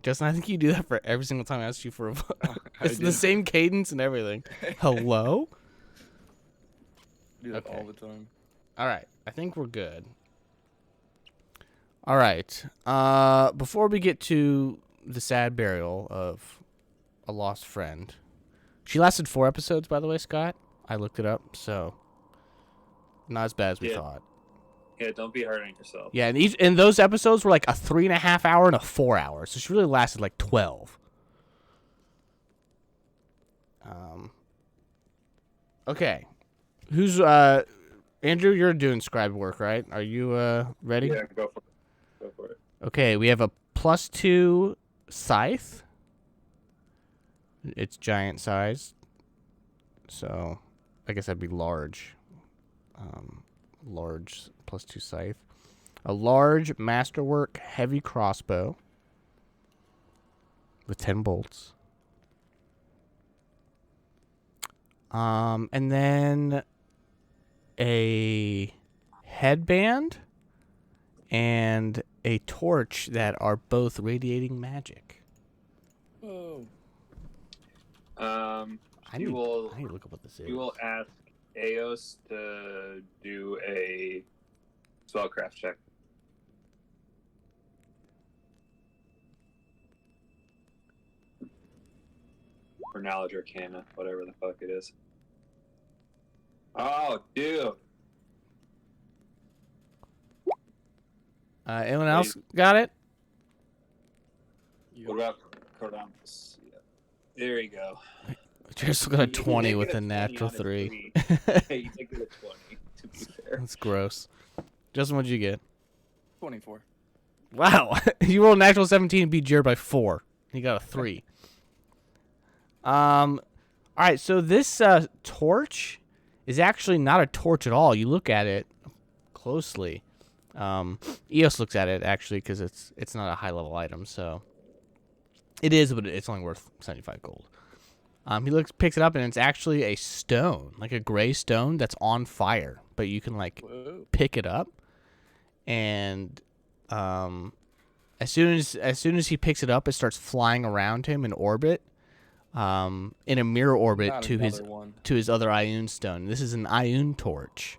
Justin, I think you do that for every single time I ask you for a vote. It's do. the same cadence and everything. Hello? Do that Okay. all the time. All right. I think we're good. All right. Before we get to the sad burial of a lost friend. She lasted 4 episodes, by the way, Scott. I looked it up, so not as bad as we thought. Yeah, don't be hard on yourself. Yeah, and those episodes were like a 3.5 hour and a 4 hour, so she really lasted like 12. Okay, who's Andrew? You're doing scribe work, right? Are you ready? Yeah, go for it. Go for it. Okay, we have a +2 scythe. It's giant size, so I guess that'd be large. Large +2 scythe. A large masterwork heavy crossbow with 10 bolts. And then a headband and a torch that are both radiating magic. Whoa. I need to look up what this is. You will ask Eos to do a spellcraft check. Or knowledge arcana, whatever the fuck it is. Oh, dude. Anyone else got it? What about Cordamus? Yeah. There you go. Just got a 20 You with take a it natural 20 3. on a 3. You take it a 20, to be fair. That's gross. Justin, what'd you get? 24. Wow. You rolled a natural 17 and beat Jared by 4. You got a 3. All right, so this torch is actually not a torch at all. You look at it closely. Eos looks at it, actually, because it's not a high-level item, so... It is, but it's only worth 75 gold. He picks it up, and it's actually a stone, like a gray stone that's on fire. But you can, like, pick it up, and as soon as he picks it up, it starts flying around him in orbit, in a mirror orbit to his other Ioun stone. This is an Ioun torch,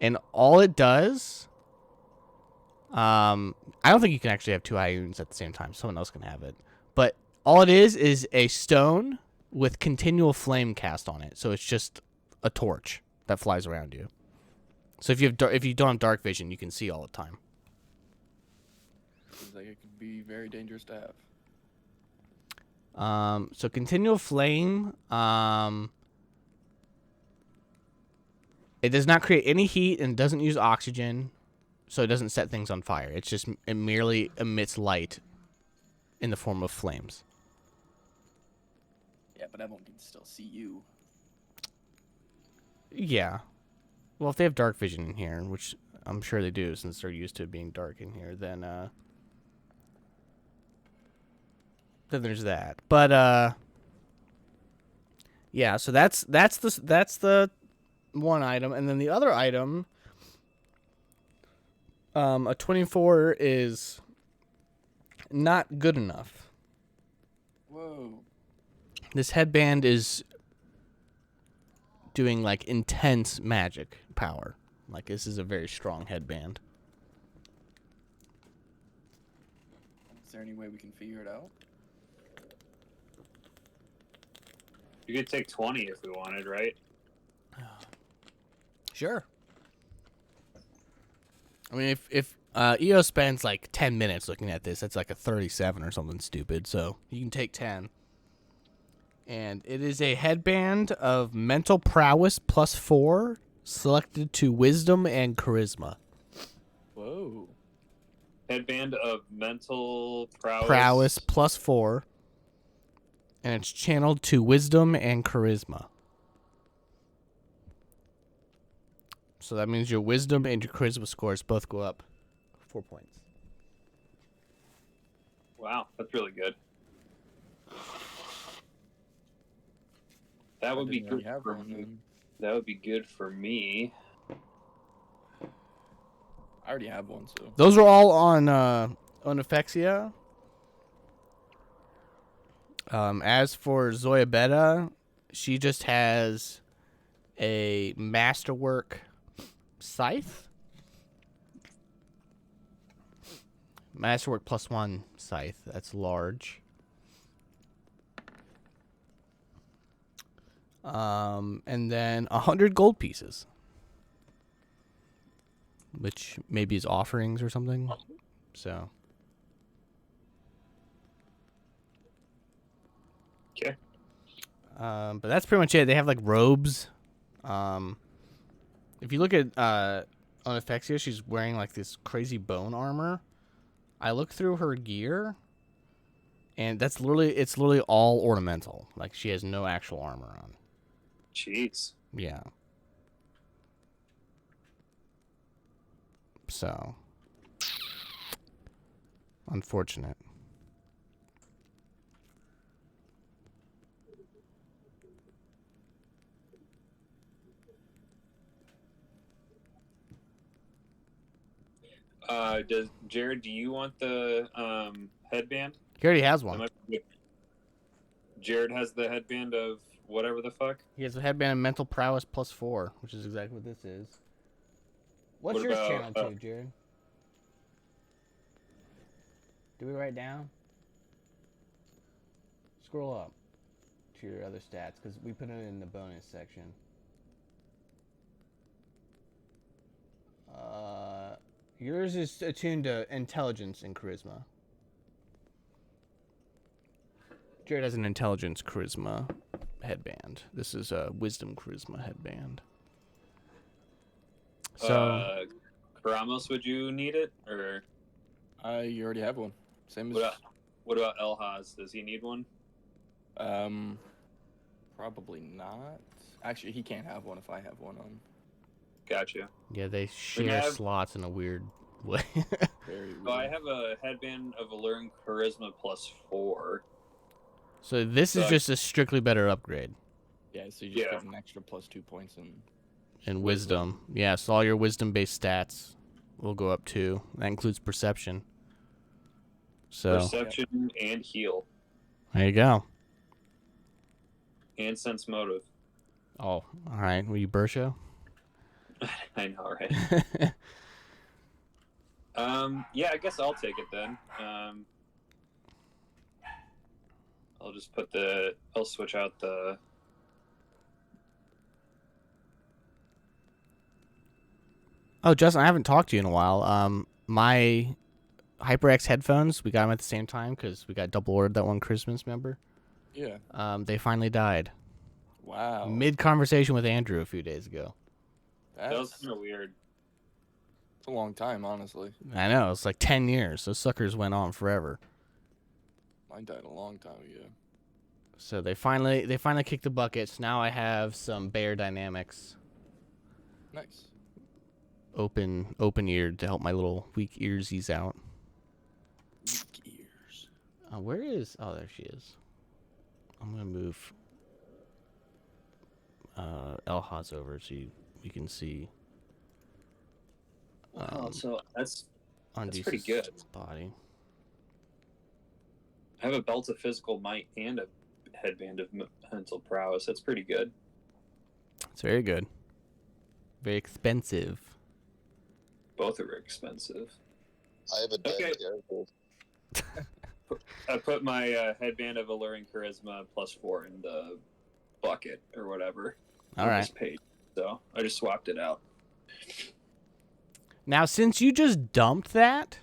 and all it does. I don't think you can actually have 2 Iouns at the same time. Someone else can have it, but all it is a stone with continual flame cast on it. So it's just a torch that flies around you. So if you don't have dark vision, you can see all the time. Seems like it could be very dangerous to have. So continual flame. It does not create any heat and doesn't use oxygen, so it doesn't set things on fire. It merely emits light in the form of flames. Yeah, but everyone can still see you. Yeah. Well, if they have dark vision in here, which I'm sure they do since they're used to it being dark in here, then there's that. But yeah, so that's the one item, and then the other item, a 24 is not good enough. Whoa. This headband is doing like intense magic power. Like this is a very strong headband. Is there any way we can figure it out? You could take 20 if we wanted, right? Sure. I mean, if EO spends like 10 minutes looking at this, that's like a 37 or something stupid. So you can take 10. And it is a headband of mental prowess +4, selected to wisdom and charisma. Whoa. Headband of mental Prowess +4, and it's channeled to wisdom and charisma. So that means your wisdom and your charisma scores both go up 4 points. Wow, that's really good. That would be good for me. That would be good for me. I already have one, so. Those are all on Onifexia. As for Zoyabeta, she just has a masterwork scythe. Masterwork +1 scythe. That's large. And then 100 gold pieces, which maybe is offerings or something. So. Okay. But that's pretty much it. They have like robes. If you look at Onifexia, she's wearing like this crazy bone armor. I looked through her gear, and it's literally all ornamental. Like she has no actual armor on. Jeez. Yeah. So, unfortunate. Does Jared? Do you want the headband? He already has That one. might be- Jared has the headband of whatever the fuck. He has a headband of mental prowess +4, which is exactly what this is. What's What your about, channel to, Jared? Do we write down? Scroll up to your other stats, because we put it in the bonus section. Yours is attuned to intelligence and charisma. Jared has an intelligence charisma headband. This is a wisdom charisma headband. So, Karamos, would you need it, or You already have one. Same as. what about Elhaz? Does he need one? Probably not. Actually, he can't have one if I have one on. Gotcha. yeah, they share slots in a weird way. Very weird. So I have a headband of alluring charisma +4. So this is just a strictly better upgrade. Yeah, so you just get an extra +2 points And wisdom. Yeah, so all your wisdom-based stats will go up too. That includes perception. So Perception and heal. there you go. And sense motive. Oh, all right. Were you Bersho? I know, right? Yeah, I guess I'll take it then. I'll just I'll switch out the... Oh, Justin, I haven't talked to you in a while. My HyperX headphones, we got them at the same time because we got double ordered that one Christmas, remember? Yeah. They finally died. Wow. Mid-conversation with Andrew a few days ago. That was kind of weird. It's a long time, honestly. I know. It's like 10 years. Those suckers went on forever. Mine died a long time ago. So they finally kicked the buckets. Now I have some Bear Dynamics Nice. open eared to help my little weak earsies out. Weak ears. Where is? Oh, there she is. I'm gonna move Elhaz over so we can see. Wow, so that's Undee's pretty good. Body. I have a belt of physical might and a headband of mental prowess. That's pretty good. It's very good. Very expensive. Both are expensive. I have a dead character. I put my headband of alluring charisma +4 in the bucket or whatever. All on right. This page. So I just swapped it out. Now, since you just dumped that,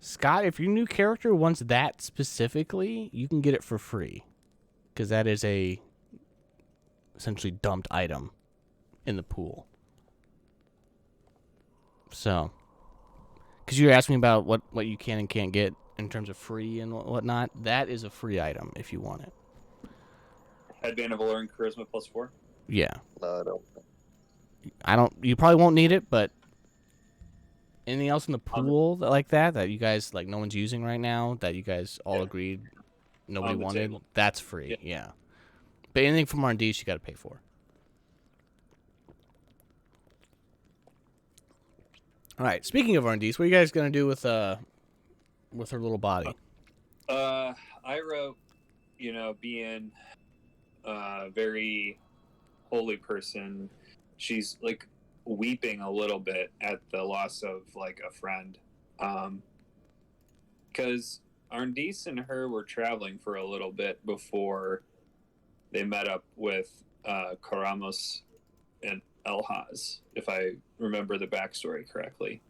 Scott, if your new character wants that specifically, you can get it for free. Because that is a essentially dumped item in the pool. So, because you were asking me about what you can and can't get in terms of free and whatnot, that is a free item if you want it. Headband of alluring charisma +4. Yeah. No, I don't. You probably won't need it, but anything else in the pool like that you guys, like, no one's using right now, that you guys all agreed nobody wanted, table. that's free. Yeah. But anything from R&D you got to pay for. All right. Speaking of R&Ds, what are you guys gonna do with her little body? I wrote being a very holy person, she's like weeping a little bit at the loss of like a friend. Because Arndis and her were traveling for a little bit before they met up with Karamos and Elhaz, if I remember the backstory correctly.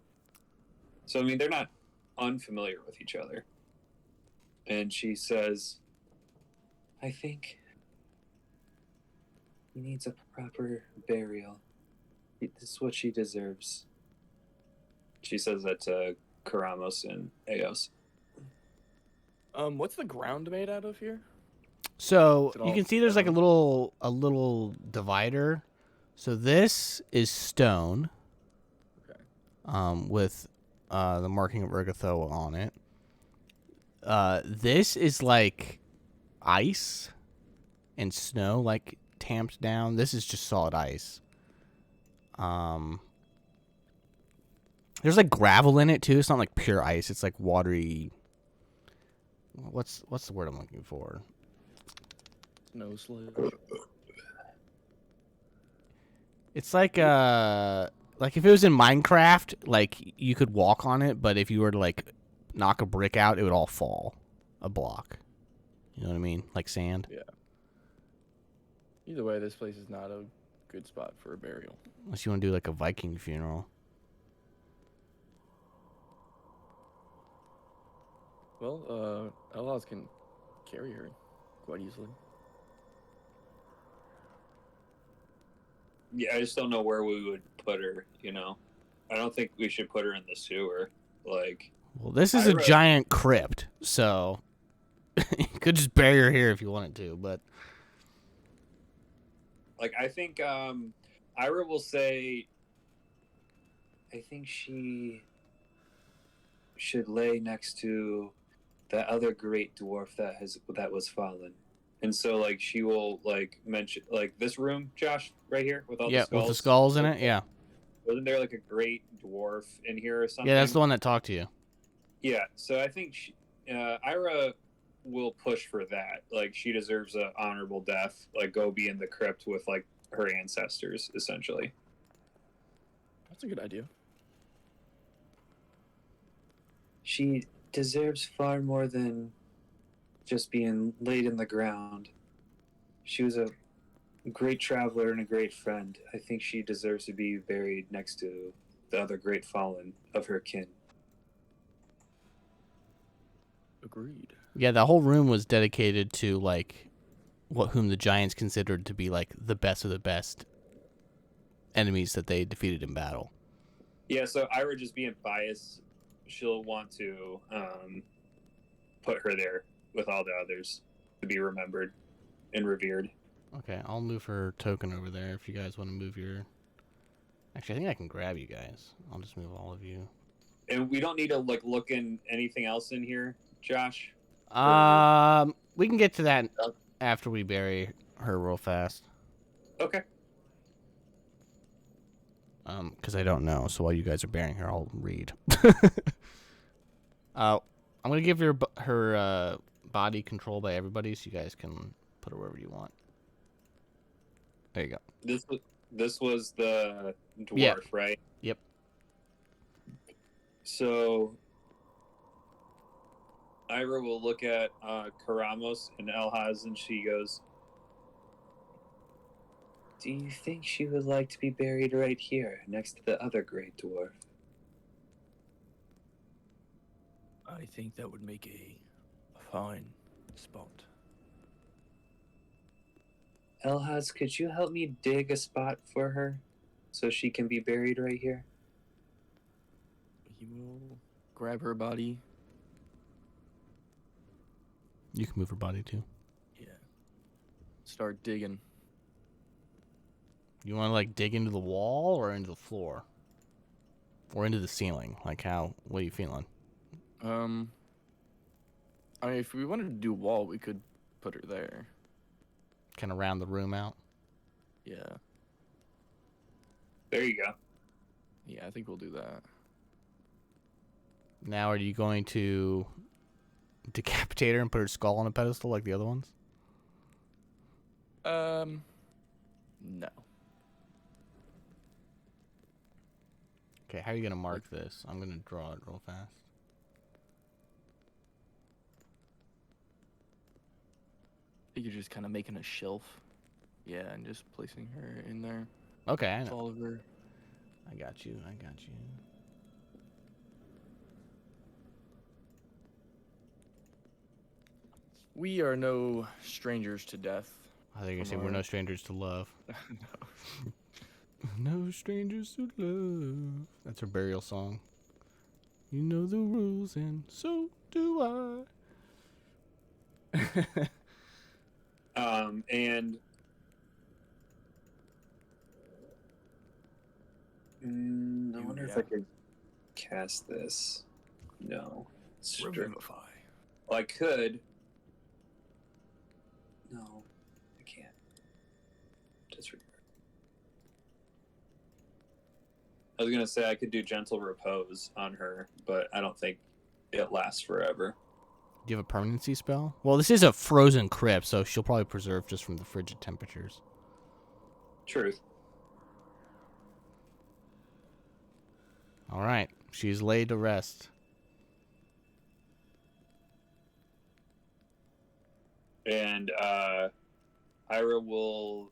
So, I mean, they're not unfamiliar with each other. And she says, I think he needs a proper burial. This is what she deserves. She says that to Karamos and Eos. What's the ground made out of here? So Is it you all can see there's like a stone? little divider. So this is stone. Okay. With the marking of Ergotho on it. This is like ice and snow, like tamped down. This is just solid ice. There's like gravel in it too. It's not like pure ice. It's like watery. What's the word I'm looking for? Snow sludge. It's like if it was in Minecraft, like you could walk on it, but if you were to like knock a brick out, it would all fall a block. You know what I mean? Like sand. Yeah. Either way, this place is not a good spot for a burial. Unless you want to do like a Viking funeral. Well, Elhaz can carry her quite easily. Yeah, I just don't know where we would put her, I don't think we should put her in the sewer. Like, Well, this is a giant crypt, so you could just bury her here if you wanted to, but like I think Ira will say I think she should lay next to the other great dwarf that was fallen. And so like she will like mention like this room, Josh, right here with all the skulls. with the skulls in it, yeah. Wasn't there like a great dwarf in here or something? Yeah, that's the one that talked to you. Yeah, so I think Ira will push for that. Like she deserves an honorable death. Like go be in the crypt with like her ancestors, essentially. That's a good idea. She deserves far more than just being laid in the ground. She was a great traveler and a great friend. I think she deserves to be buried next to the other great fallen of her kin. Agreed. Yeah, the whole room was dedicated to like whom the giants considered to be like the best of the best enemies that they defeated in battle. Yeah, so Ira just being biased, she'll want to put her there with all the others to be remembered and revered. Okay, I'll move her token over there if you guys want to move your... Actually, I think I can grab you guys. I'll just move all of you. And we don't need to like look in anything else in here, Josh? We can get to that after we bury her real fast. Okay. Because I don't know. So while you guys are burying her, I'll read. I'm gonna give her body control by everybody, so you guys can put her wherever you want. There you go. This was the dwarf, Yeah. right? Yep. So Ira will look at Karamos and Elhaz, and she goes, "Do you think she would like to be buried right here, next to the other great dwarf?" I think that would make a fine spot. Elhaz, could you help me dig a spot for her so she can be buried right here? He will grab her body. You can move her body too. Yeah. Start digging. You want to like dig into the wall or into the floor? Or into the ceiling? Like what are you feeling? I mean, if we wanted to do wall, we could put her there. Kind of round the room out? Yeah. There you go. Yeah, I think we'll do that. Now, are you going to decapitate her and put her skull on a pedestal like the other ones? No. Okay, how are you gonna mark this? I'm gonna draw it real fast. You're just kind of making a shelf. Yeah, and just placing her in there. Okay, I With know. all of her. I got you. We are no strangers to death. I think you say From we're no our- strangers to love. No. No strangers to love. That's her burial song. You know the rules, and so do I. And I wonder if I could cast this. No. Revivify. Well, I could. No, I can't. Disregard. I was gonna say I could do gentle repose on her, but I don't think it lasts forever. Do you have a permanency spell? Well, this is a frozen crypt, so she'll probably preserve just from the frigid temperatures. Truth. All right, she's laid to rest. And Ira will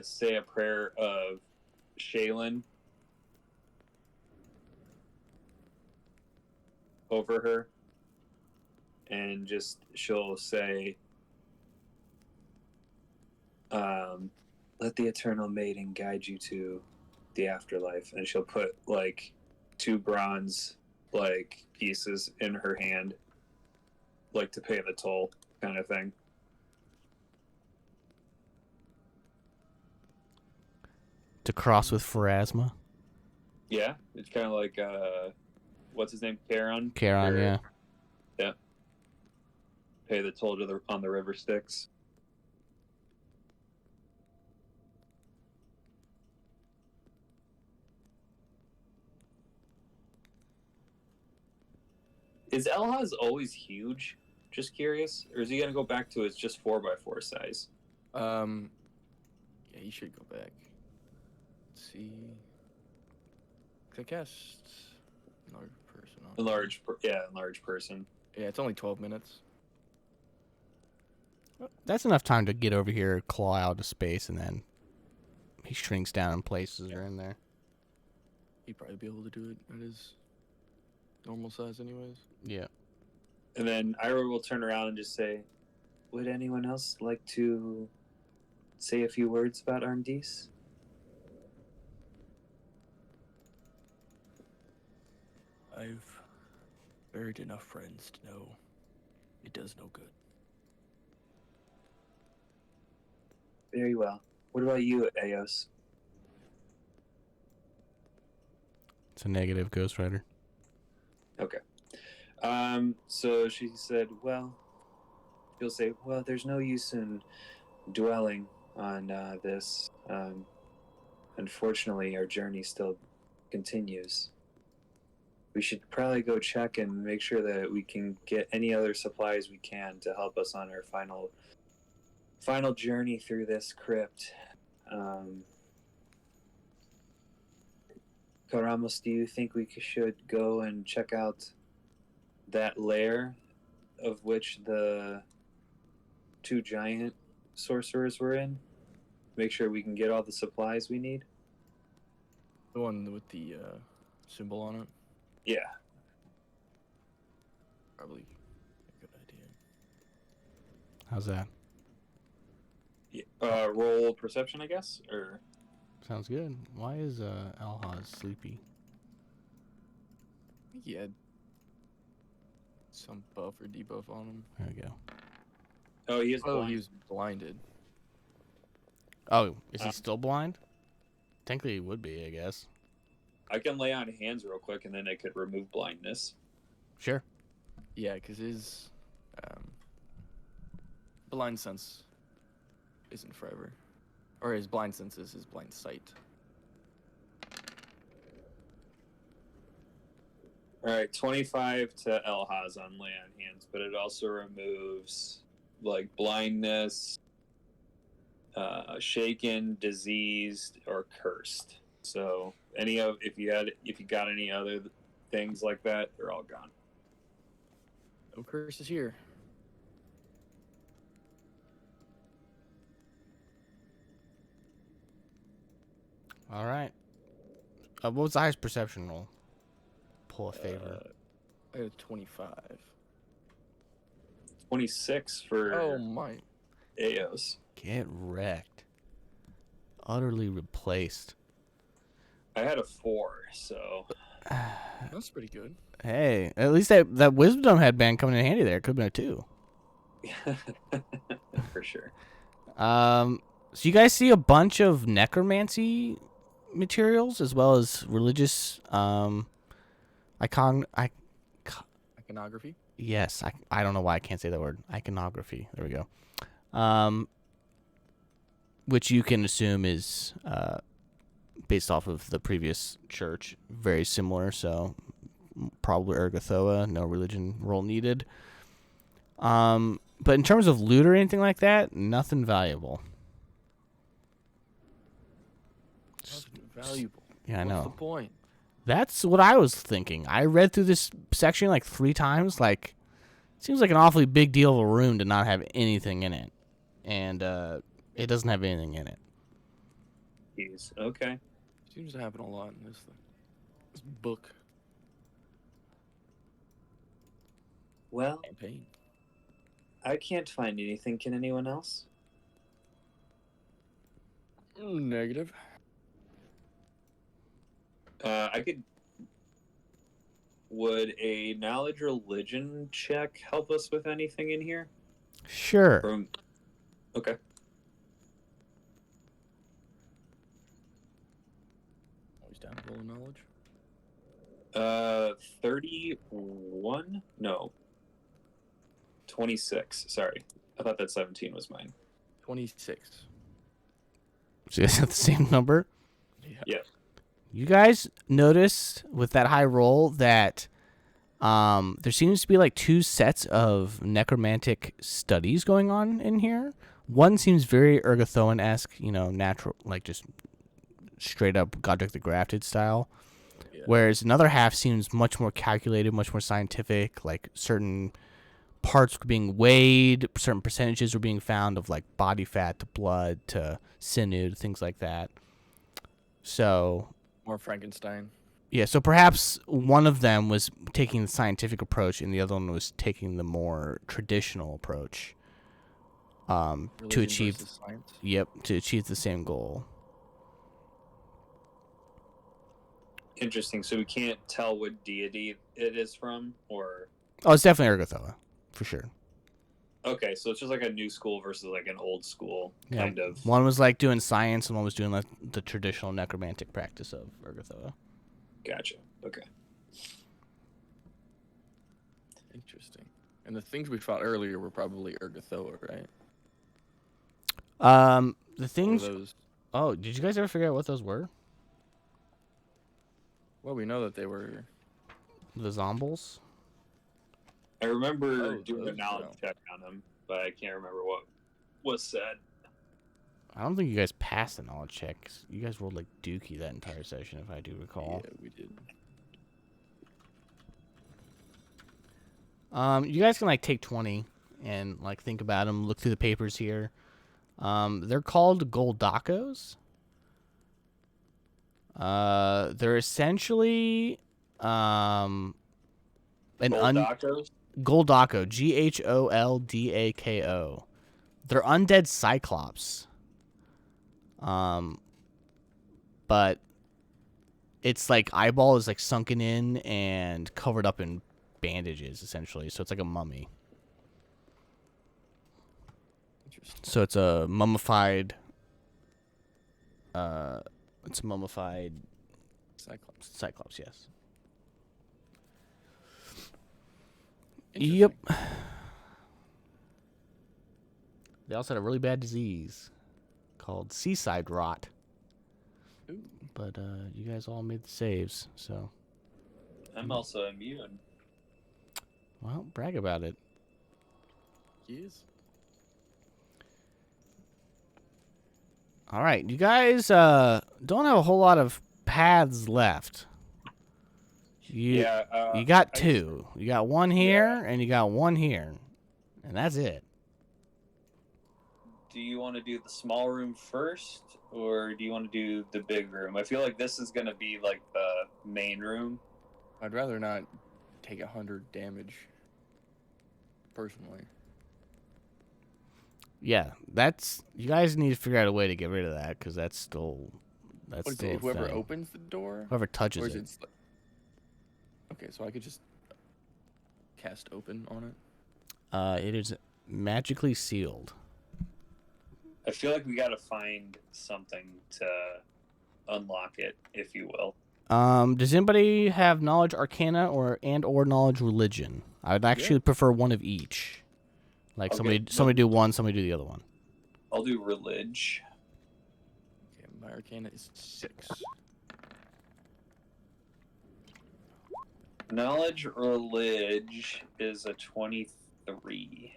say a prayer of Shaylin over her, and just she'll say, "Let the eternal maiden guide you to the afterlife," and she'll put like 2 bronze like pieces in her hand, like to pay the toll, kind of thing. To cross with Pharasma. Yeah, it's kind of like what's his name, Charon. Charon, Or- yeah. Yeah. Pay the toll to on the river Styx. Is Elhaz always huge? Just curious, or is he gonna go back to his just 4x4 size? Yeah, you should go back. Let's see. I cast large person on. Enlarged person. Yeah, it's only 12 minutes. That's enough time to get over here, claw out of space, and then he shrinks down and places her in there. He'd probably be able to do it at his normal size, anyways. Yeah. And then Ira will turn around and just say, "Would anyone else like to say a few words about Arndis?" I've buried enough friends to know it does no good. Very well. What about you, Eos? It's a negative, Ghost Rider. Okay. So she said, well, she'll say, well, there's no use in dwelling on this. Unfortunately, our journey still continues. We should probably go check and make sure that we can get any other supplies we can to help us on our final journey through this crypt. Karamos, do you think we should go and check out that lair of which the 2 giant sorcerers were in? Make sure we can get all the supplies we need? The one with the symbol on it? Yeah. Probably a good idea. How's that? Roll perception, I guess? Or Sounds good. Why is Alhaz sleepy? I think he had some buff or debuff on him. There we go. Oh, he is Oh, blind. he was blinded. Oh, is he still blind? Technically, he would be, I guess. I can lay on hands real quick, and then I could remove blindness. Sure. Yeah, because his blind sense isn't forever. Or his blind sense is his blind sight. All right, 25 to Elhaz on lay on hands, but it also removes like blindness, shaken, diseased, or cursed. So if you got any other things like that, they're all gone. No curses here. All right. What was the highest perception roll? Pull a favor. I had 25. 26 for Oh my. Aos. Get wrecked. Utterly replaced. I had a 4, so That's pretty good. Hey, at least that wisdom headband coming in handy there. Could have been a 2. for sure. So you guys see a bunch of necromancy materials as well as religious Iconography. Yes, I don't know why I can't say that word. Iconography. There we go. Which you can assume is based off of the previous church, very similar. So probably Ergothoa, no religion roll needed. But in terms of loot or anything like that, nothing valuable. Nothing valuable. Yeah, I know. What's the point? That's what I was thinking. I read through this section like 3 times. Like, it seems like an awfully big deal of a room to not have anything in it. And it doesn't have anything in it. Jeez. Okay. Seems to happen a lot in this thing. This book Well, campaign. I can't find anything. Can anyone else? Negative. I could. Would a knowledge religion check help us with anything in here? Sure. Okay. Always down to roll knowledge. 31? No. 26. Sorry. I thought that 17 was mine. 26. So you guys have the same number? Yeah. You guys notice with that high roll that there seems to be like 2 sets of necromantic studies going on in here. One seems very Ergothoan-esque, natural, like just straight up Godric the Grafted style. Yeah. Whereas another half seems much more calculated, much more scientific, like certain parts were being weighed, certain percentages were being found of like body fat to blood to sinew, things like that. So More Frankenstein. yeah, so perhaps one of them was taking the scientific approach and the other one was taking the more traditional approach to Religion achieve versus science. to achieve the same goal. Interesting. So we can't tell what deity it is from, or Oh, it's definitely Ergothoa, for sure. okay, so it's just like a new school versus like an old school kind of. One was like doing science and one was doing like the traditional necromantic practice of Ergothoa. Gotcha. Okay. Interesting. And the things we fought earlier were probably Ergothoa, right? The Or things. those. Oh, did you guys ever figure out what those were? Well, we know that they were. The zombies? I remember Oh, doing a those, knowledge no. check on them, but I can't remember what was said. I don't think you guys passed the knowledge check. You guys rolled like dookie that entire session, if I do recall. Yeah, we did. You guys can like take 20 and like think about them, look through the papers here. They're called Goldacos. They're essentially an Goldacos? Goldaco, Goldako. They're undead cyclops. But its like eyeball is like sunken in and covered up in bandages essentially, so it's like a mummy. Interesting. So it's a mummified cyclops, yes. Yep. They also had a really bad disease called seaside rot. Ooh. But you guys all made the saves, so I'm also immune. well, brag about it. He is. All right, you guys don't have a whole lot of paths left. You Yeah. got I- two. You got one here and you got one here, and that's it. Do you want to do the small room first, or do you want to do the big room? I feel like this is gonna be like the main room. I'd rather not take 100 damage. Personally. Yeah, that's you guys need to figure out a way to get rid of that because that's still What is still it? a Whoever thing. opens the door? Whoever touches Or is it. it? Okay, so I could just cast open on it. It is magically sealed. I feel like we gotta find something to unlock it, if you will. Does anybody have knowledge arcana or knowledge religion? I would actually prefer one of each. Like Okay, somebody do one, somebody do the other one. I'll do religion. Okay, my arcana is 6. Knowledge religion is a 23.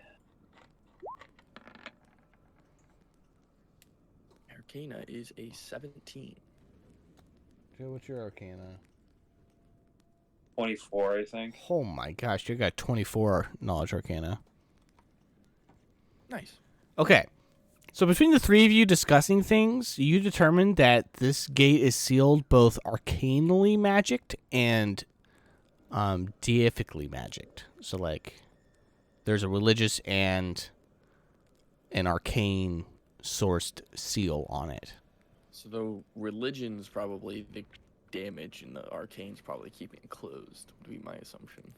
Arcana is a 17. Joe, what's your arcana? 24, I think. Oh my gosh, you got 24 knowledge arcana. Nice. Okay. So between the three of you discussing things, you determined that this gate is sealed both arcanely magicked and deifically magicked. So like there's a religious and an arcane sourced seal on it. So the religion's probably the damage and the arcane's probably keeping it closed, would be my assumption.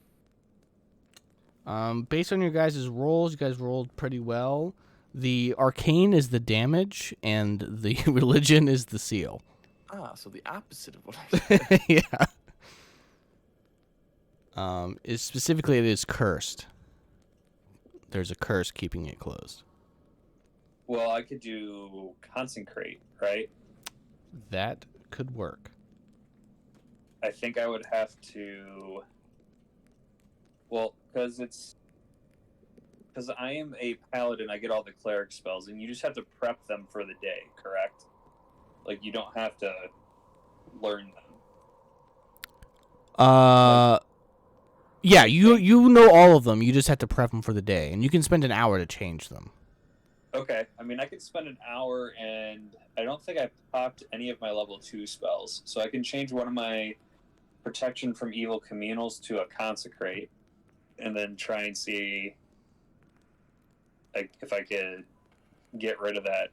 Based on your guys' rolls, you guys rolled pretty well. The arcane is the damage, and the religion is the seal. Ah, so the opposite of what I said. Yeah. Is specifically it is cursed. There's a curse keeping it closed. Well, I could do consecrate, right? That could work. I think I would have to. Well, because I am a paladin, I get all the cleric spells, and you just have to prep them for the day, correct? Like, you don't have to learn them. Yeah, you know all of them. You just have to prep them for the day, and you can spend an hour to change them. Okay, I mean, I could spend an hour, and I don't think I've popped any of my level 2 spells, so I can change one of my protection from evil communals to a consecrate, and then try and see if I could get rid of that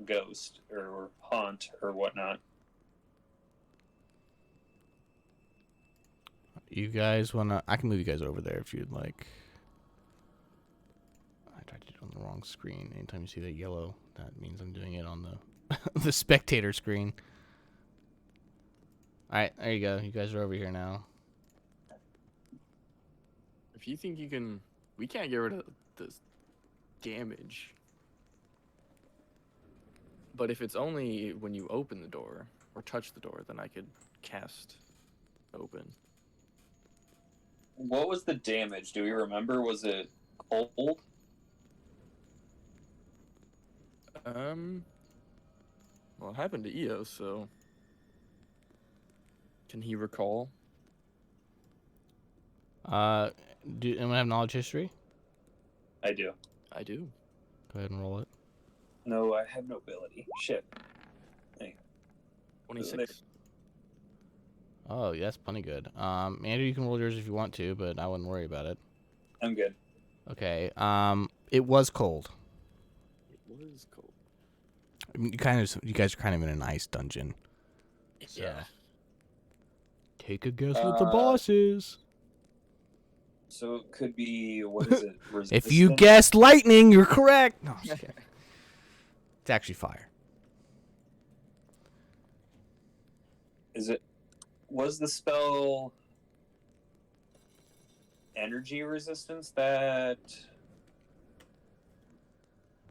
ghost or haunt or whatnot. You guys wanna? I can move you guys over there if you'd like. I tried to do it on the wrong screen. Anytime you see that yellow, that means I'm doing it on the the spectator screen. All right, there you go. You guys are over here now. If you think you can... We can't get rid of this damage. But if it's only when you open the door or touch the door, then I could cast open. What was the damage? Do we remember? Was it cold? Well, it happened to Eos, so... Can he recall? Do anyone have knowledge history? I do. I do. Go ahead and roll it. No, I have no ability. Shit. 26. Oh, yeah, that's plenty good. Andrew, you can roll yours if you want to, but I wouldn't worry about it. I'm good. Okay. It was cold. It was cold. I mean, you guys are kind of in an ice dungeon. So. Yeah. Take a guess what the boss is. So it could be, what is it? If you Resistant? guessed lightning, you're correct. No, I'm just kidding. It's actually fire. Was the spell energy resistance that...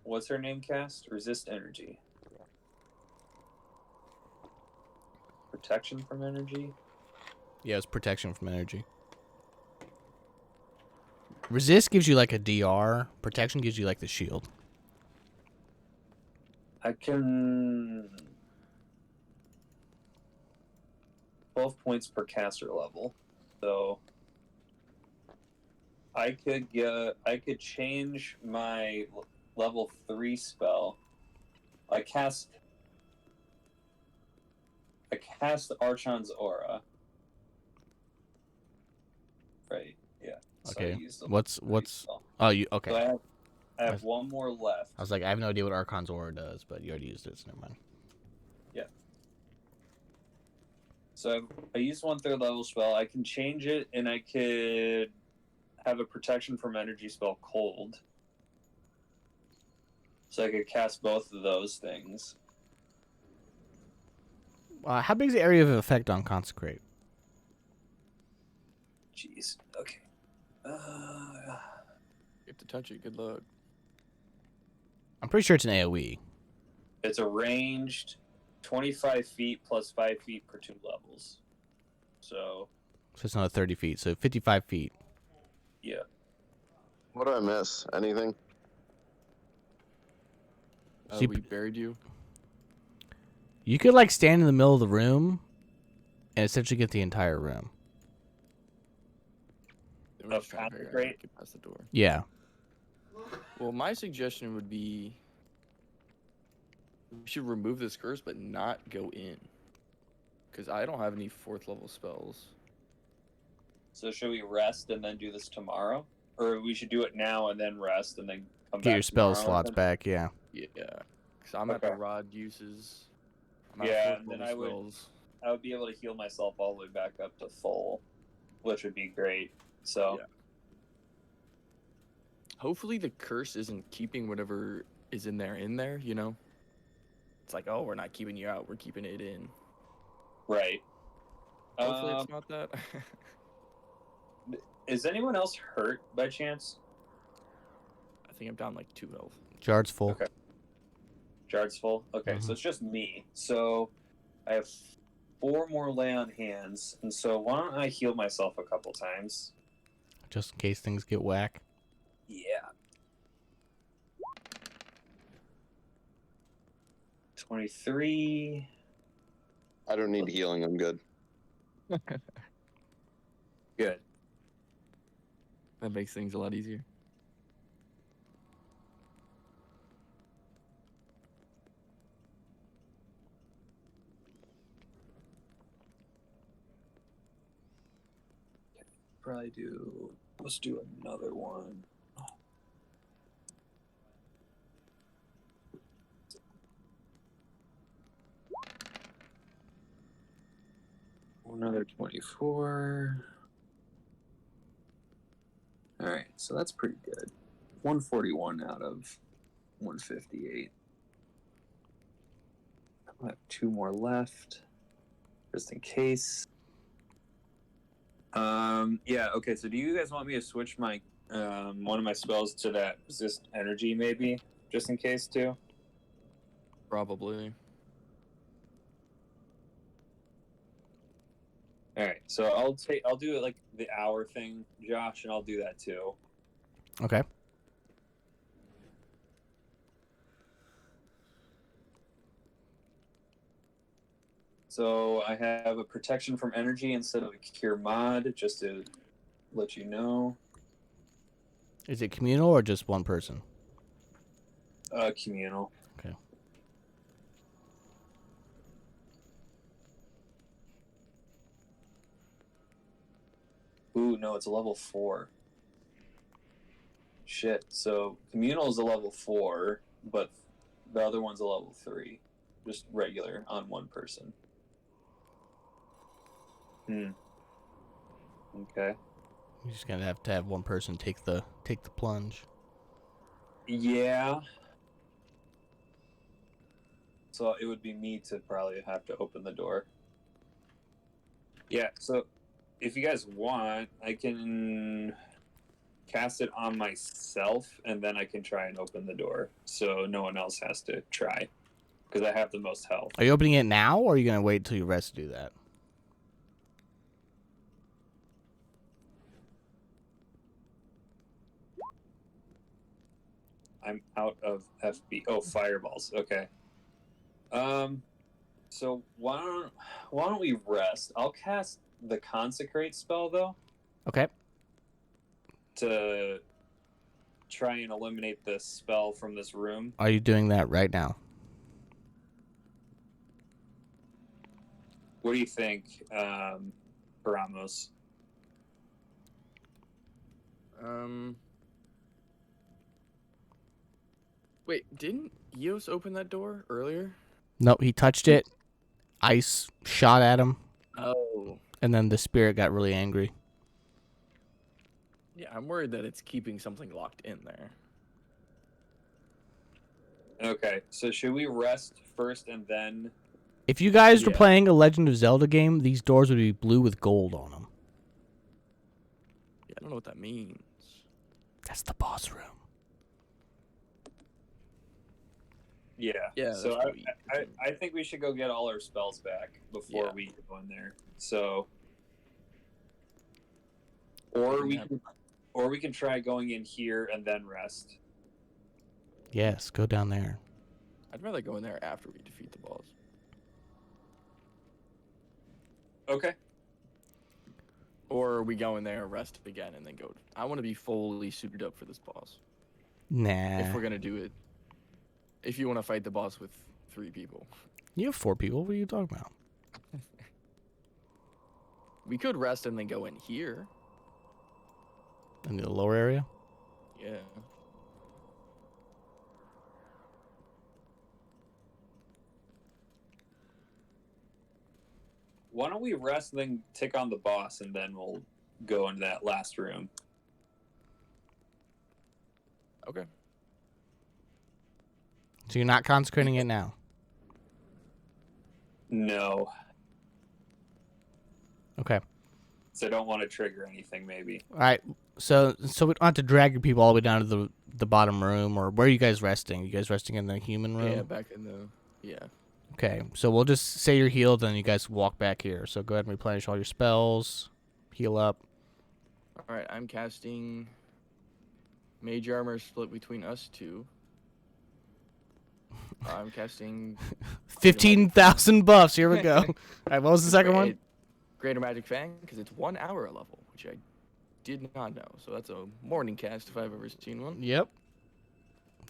What's her name cast? Resist energy. Protection from energy? Yeah, it's protection from energy. Resist gives you like a DR. Protection gives you like the shield. I can 12 points per caster level. So I could change my level 3 spell. I cast Archon's Aura. Right. Yeah. So I Okay. used the What's level 3 spell. Oh, you okay? So I have one more left. I was like, I have no idea what Archon's Aura does, but you already used it, so never mind. Yeah. So I used 1/3 level spell. I can change it, and I could have a protection from energy spell cold. So I could cast both of those things. How big is the area of effect on Consecrate? Jeez. Okay. You have to touch it. Good luck. I'm pretty sure it's an AoE. It's a ranged 25 feet plus 5 feet per 2 levels. So it's another 30 feet, so 55 feet. yeah. What did I miss? Anything? We buried you. You could like stand in the middle of the room and essentially get the entire room. Then we're just trying to figure out how to Great. get past the door. Yeah. Well, my suggestion would be we should remove this curse, but not go in. Because I don't have any 4th level spells. So should we rest and then do this tomorrow? Or we should do it now and then rest and then come Get back your spell tomorrow slots and back, yeah. Yeah. Because I'm at the Okay. rod uses. I'm at Yeah, 4th and then level spells. I would be able to heal myself all the way back up to full, which would be great. So Yeah. Hopefully the curse isn't keeping whatever is in there, you know? It's like, oh, we're not keeping you out, we're keeping it in. right. Hopefully it's not that. Is anyone else hurt by chance? I think I'm down like 2 health. Jard's full. Okay. Jard's full? Okay, so it's just me. So I have 4 more lay on hands, and so why don't I heal myself a couple times? Just in case things get whack. Yeah. 23. I don't need healing. I'm good. Good. That makes things a lot easier. Probably do. Let's do another one. Another 24. All right, so that's pretty good. 141 out of 158. I have 2 more left, just in case. Yeah. Okay. So, do you guys want me to switch my one of my spells to that resist energy, maybe, just in case too? Probably. All right. So I'll do it like the hour thing, Josh, and I'll do that too. Okay. So I have a protection from energy instead of a cure mod, just to let you know. Is it communal or just one person? Communal. Okay. Ooh, no, it's a level 4. Shit. So communal is a level 4, but the other one's a level 3, just regular on one person. Okay. You're just gonna have to have one person take the plunge. Yeah. So it would be me to probably have to open the door. Yeah, so if you guys want, I can cast it on myself and then I can try and open the door so no one else has to try because I have the most health. Are you opening it now or are you gonna wait until you rest to do that? I'm out of FB. Oh, fireballs. Okay. So why don't we rest? I'll cast the consecrate spell though Okay. to try and eliminate this spell from this room. Are you doing that right now? What do you think, Ramos? Wait, didn't Eos open that door earlier? Nope, he touched it. Ice shot at him, Oh. and then the spirit got really angry. Yeah, I'm worried that it's keeping something locked in there. Okay, so should we rest first and then? If you guys were Yeah. playing a Legend of Zelda game, these doors would be blue with gold on them. Yeah, I don't know what that means. That's the boss room. Yeah. Yeah, So that's probably- I think we should go get all our spells back before Yeah. we go in there. So, or we can try going in here and then rest. Yes, go down there. I'd rather go in there after we defeat the boss. Okay. Or we go in there, rest again, and then go. I want to be fully suited up for this boss. Nah. If we're gonna do it. If you want to fight the boss with 3 people. You have 4 people. What are you talking about? We could rest and then go in here. In the lower area? Yeah. Why don't we rest and then tick on the boss, and then we'll go into that last room. Okay. So you're not consecrating it now? No, Okay. so I don't want to trigger anything. Maybe. All right. So we don't have to drag your people all the way down to the bottom room, or where are you guys resting? You guys resting in the human room? Yeah, back in the. Yeah. Okay. So we'll just say you're healed, and you guys walk back here. So go ahead and replenish all your spells, heal up. Alright, I'm casting. Mage armor split between us 2. I'm casting 15,000 buffs. Here we go. All right. What was the second one? Greater Magic Fang, because it's 1 hour a level, which I did not know. So that's a morning cast if I've ever seen one. Yep.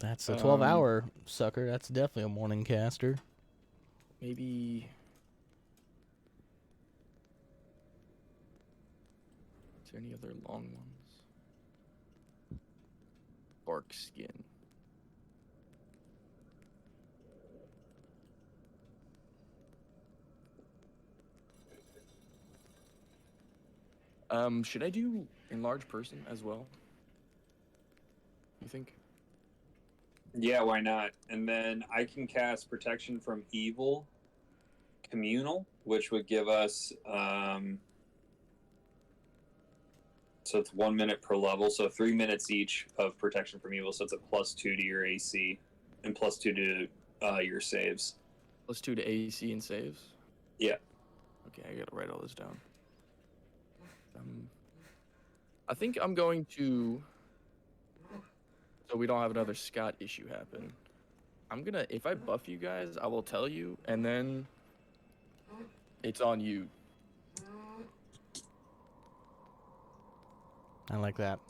That's a 12-hour sucker. That's definitely a morning caster. Maybe. Is there any other long ones? Bark skin. Should I do enlarge person as well? You think? Yeah, why not? And then I can cast protection from evil, communal, which would give us so it's 1 minute per level, so 3 minutes each of protection from evil. So it's a +2 to your AC and +2 to your saves. +2 to AC and saves. Yeah. Okay, I gotta write all this down. I think I'm going to. So we don't have another Scott issue happen. I'm gonna. If I buff you guys, I will tell you, and then it's on you. I like that.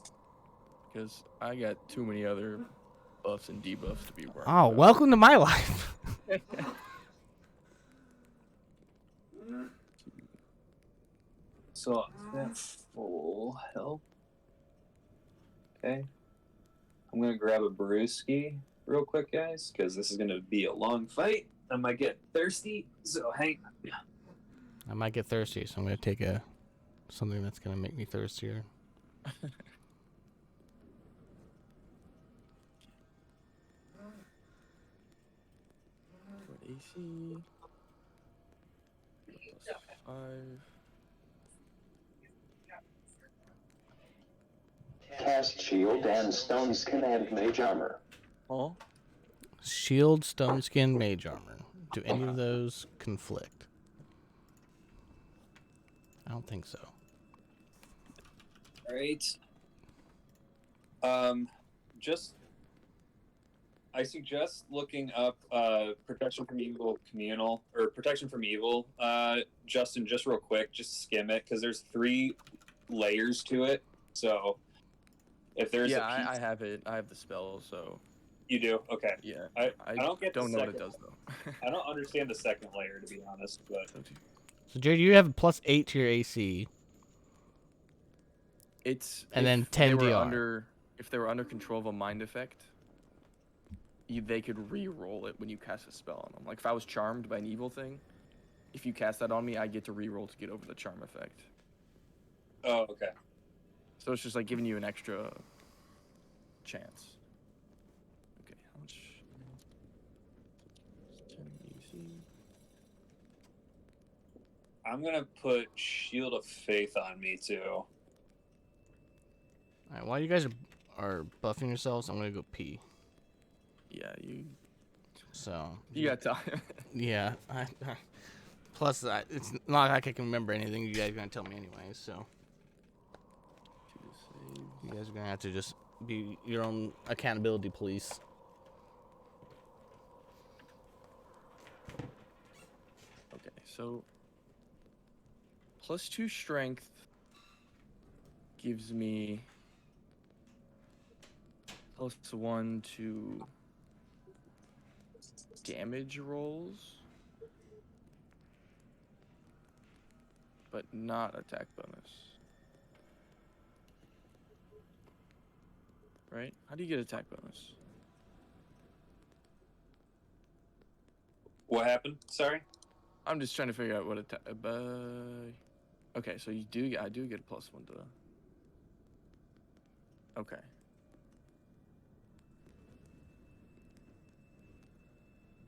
Because I got too many other buffs and debuffs to be worried Oh, about. welcome to my life. So that's full health. Okay. I'm gonna grab a brewski real quick, guys, because this is gonna be a long fight. I might get thirsty, so hang on. I might get thirsty, so I'm going to take something that's going to make me thirstier. AC. +5. Cast shield and stone skin and mage armor. Oh. Shield, stone skin, mage armor. Do any of those conflict? I don't think so. All right. Just I suggest looking up Protection from Evil Communal, or Protection from Evil, Justin, just real quick, just skim it, because there's 3 layers to it. So if there's Yeah, a piece... I have it. I have the spell, so You do? Okay. yeah. I don't get don't the know what it second- does though. I don't understand the second layer, to be honest, but... So Jared, you have a +8 to your AC. It's And then if 10 they were DR. if they were under control of a mind effect, they could re-roll it when you cast a spell on them. Like if I was charmed by an evil thing, if you cast that on me, I get to re-roll to get over the charm effect. Oh, okay. So it's just like giving you an extra chance. Okay, how much? 10 AC. I'm going to put Shield of Faith on me, too. All right, while you guys are buffing yourselves, I'm gonna go pee. Yeah, So you got time. yeah. Plus, it's not like I can remember anything you guys are gonna tell me anyway. So you guys are gonna have to just be your own accountability police. Okay, so +2 strength gives me +1 to damage rolls, but not attack bonus. Right? How do you get attack bonus? What happened? Sorry? I'm just trying to figure out what attack. Okay, so I do get a +1 to. Okay.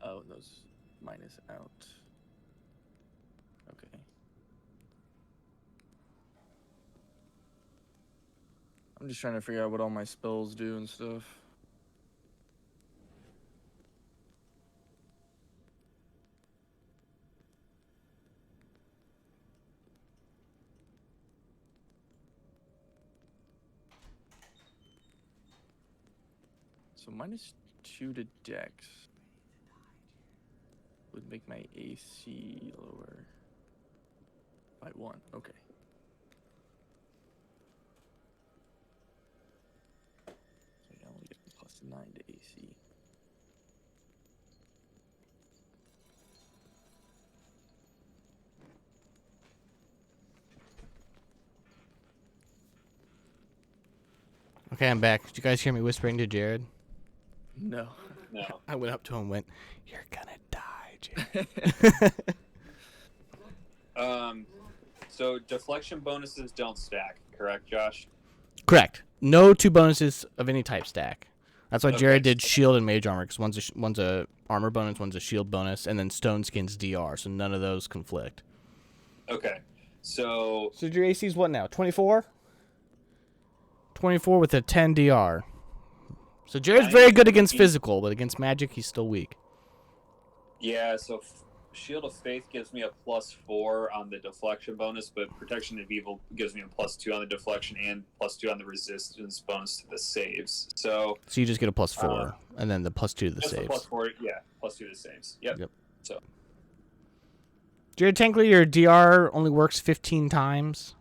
Oh, those minus out. Okay. I'm just trying to figure out what all my spells do and stuff. So -2 to Dex would make my AC lower by 1. Okay. So yeah, only get +9 to AC. Okay, I'm back. Did you guys hear me whispering to Jared? No. No. I went up to him and went, "You're gonna die, Jared." So deflection bonuses don't stack, correct, Josh? Correct. No 2 bonuses of any type stack. That's why Okay. Jared did shield and mage armor, because one's a armor bonus, one's a shield bonus, and then stone skin's DR, so none of those conflict. Okay. So your AC's what now? 24? 24 with a 10 DR. So Jared's very good against physical, but against magic, he's still weak. yeah, so Shield of Faith gives me a +4 on the deflection bonus, but Protection of Evil gives me a +2 on the deflection and +2 on the resistance bonus to the saves. So So you just get a +4, and then the +2 to the just a saves. +4, yeah, +2 to the saves. Yep. So Jared, technically your DR only works 15 times.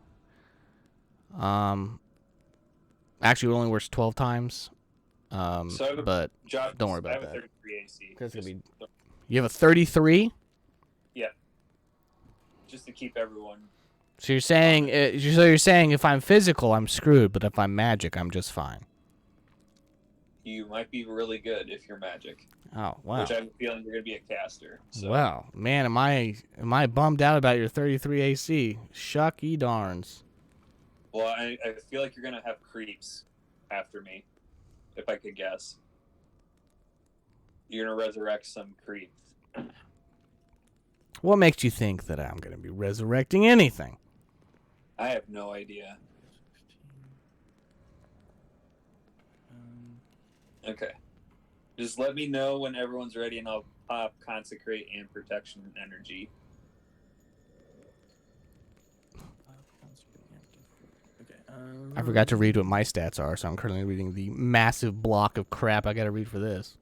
Actually, it only works 12 times. But Josh, don't worry I about have a that. 33 AC. That's gonna Just- be. You have a 33. Yeah. Just to keep everyone. So you're saying if I'm physical, I'm screwed, but if I'm magic, I'm just fine. You might be really good if you're magic, Oh wow. which I have a feeling you're gonna be a caster. So. Wow, man, am I bummed out about your 33 AC? Shucky darns. Well, I feel like you're gonna have creeps after me, if I could guess. You're gonna resurrect some creep. What makes you think that I'm gonna be resurrecting anything? I have no idea. Okay. Just let me know when everyone's ready, and I'll pop Consecrate and Protection Energy. Okay. I forgot to read what my stats are, so I'm currently reading the massive block of crap I gotta read for this.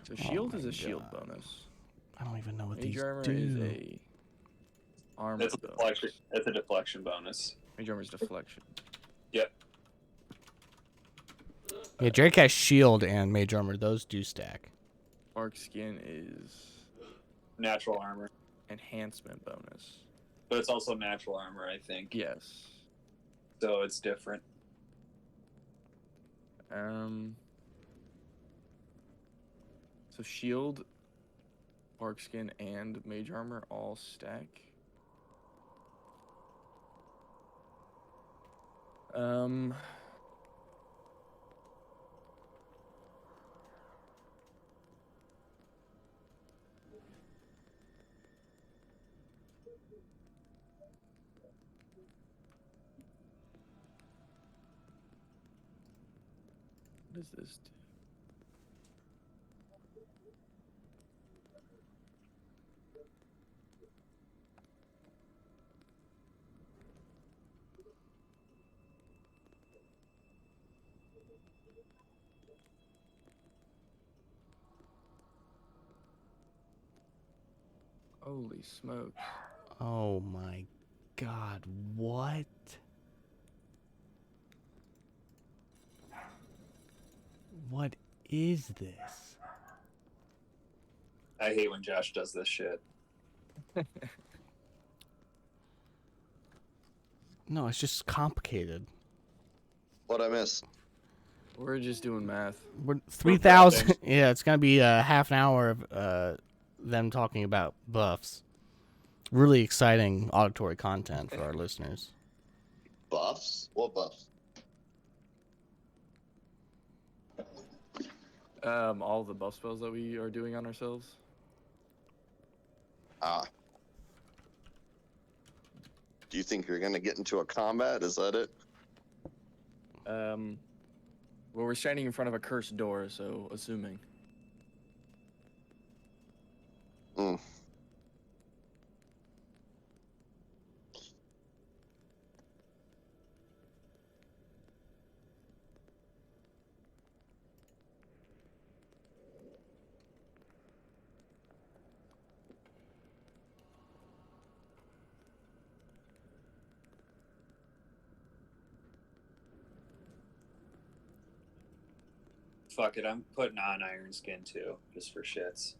So shield my is a shield God. bonus. I don't even know what Mage these armor do. is a armor That's a bonus. deflection. That's a deflection bonus. Mage armor is deflection. Yep. Yeah, Drake has shield and mage armor. Those do stack. Bark skin is Natural armor, enhancement bonus. but it's also natural armor, I think. Yes. So it's different. So shield, bark skin, and mage armor all stack. What does this do? Holy smoke. Oh my God, what? What is this? I hate when Josh does this shit. No, it's just complicated. What I miss? We're just doing math. We're 3,000. Yeah, it's gonna be a half an hour of them talking about buffs. Really exciting auditory content for our listeners. Buffs? What buffs? All the buff spells that we are doing on ourselves. Ah. Do you think you're gonna get into a combat? Is that it? Well, we're standing in front of a cursed door, so assuming. Mm. Fuck it, I'm putting on Iron Skin too, just for shits.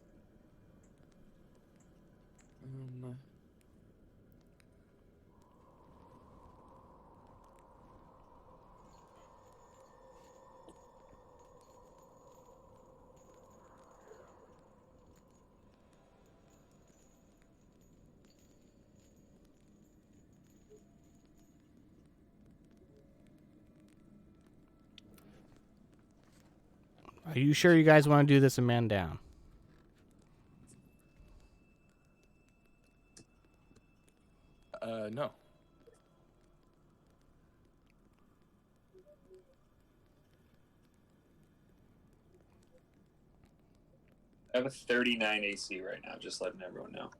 Are you sure you guys want to do this a man down? No. I have a 39 AC right now, just letting everyone know.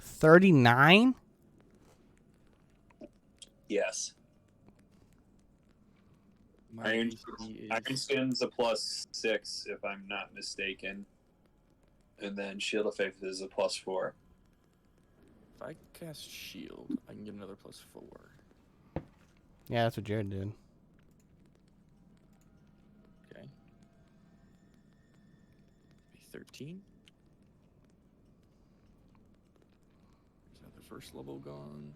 39? Yes. My Iron, AC is... Iron Skin's a +6, if I'm not mistaken. And then Shield of Faith is a +4. If I cast shield, I can get another +4. Yeah, that's what Jared did. Okay. Be 13. Is that the first level gone?